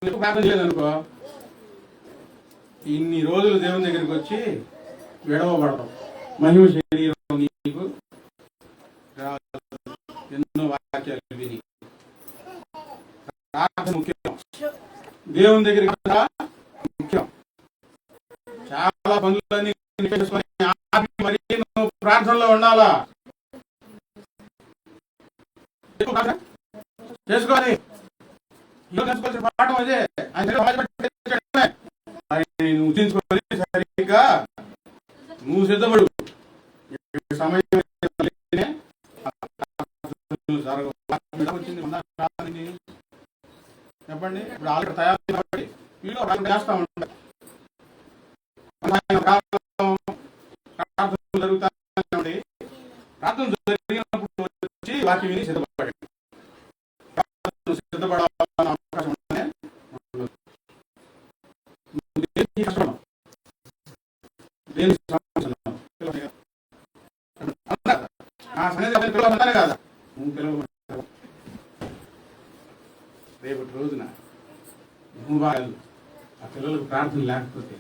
[SPEAKER 1] నువ్వు ప్రార్థన చేయలేదనుకో, ఇన్ని రోజులు దేవుని దగ్గరికి వచ్చి విడవబడతాం. మహిమ శరీరం నీకు ఎన్నో వాక్యాలు విని ప్రార్థన ముఖ్యం. దేవుని దగ్గరికి ముఖ్యం. చాలా పనులన్నీ మరి నువ్వు ప్రార్థనలో ఉండాలా. చేసుకోవాలి. పాఠం అదే. నువ్వు ఉద్దించుకోవాలి. సరిగ్గా నువ్వు సిద్ధపడు. సమయం వచ్చింది చెప్పండి. ఇప్పుడు ఆల్రెడీ తయారు కాబట్టి వీళ్ళు చేస్తా ఉంటారు. జరుగుతానే ఉంటాయి. ప్రార్థన జరిగినప్పుడు వచ్చి వాక్యం విని సిద్ధపడండి. సిద్ధపడాలన్న అవకాశం ఉంటేనే కష్టపడడం. పిలవనే కాదా రేపటి రోజున ఆ పిల్లలకు ప్రార్థన లేకపోతే,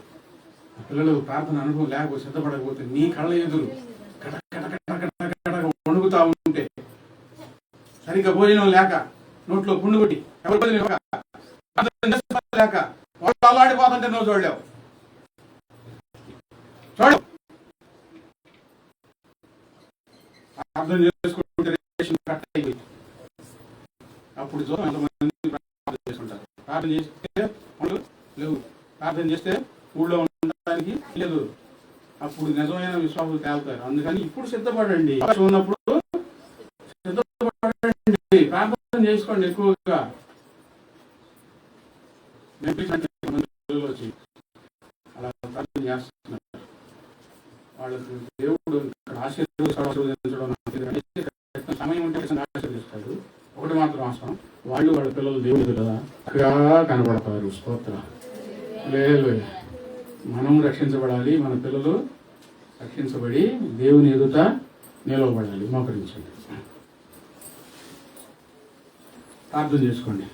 [SPEAKER 1] ఆ పిల్లలకు ప్రార్థన అనుభవం లేకపోతే, సిద్ధపడకపోతే నీ కళ్ళ ఎదురు వణుకుతా ఉంటే, సరిగ్గా భోజనం లేక నోట్లో పుండు కొట్టి ఎవరి లేక వాళ్ళు అల్లాడిపోతుంటే నువ్వు చూడలేవు. చూడవు. ప్రార్థన చేసుకుంటే అప్పుడు ఎంతమంది ప్రార్థన చేసుకుంటారు. ప్రార్థన చేస్తే లేవు, ప్రార్థన చేస్తే ఊళ్ళో ఉండడానికి లేదు. అప్పుడు నిజమైన విశ్వాసులు తేలుతారు. అందుకని ఇప్పుడు సిద్ధపడండి. ఉన్నప్పుడు సిద్ధపడండి, ప్రార్థన చేసుకోండి ఎక్కువగా. వచ్చి అలా ప్రార్థన చేస్తున్నారు. వాళ్ళకు దేవుడు ఆశీర్వదించడం సమయం ఉంటే ఆశీర్వదిస్తాడు. ఒకటి మాత్రం అవసరం, వాళ్ళు వాళ్ళ పిల్లలు దేవుడు కదా చక్కగా కనబడతారు. స్తోత్రం. లేదు, మనం రక్షించబడాలి, మన పిల్లలు రక్షించబడి దేవుని ఎదుట నిలవబడాలి. మోకరించండి, ప్రార్థన చేసుకోండి.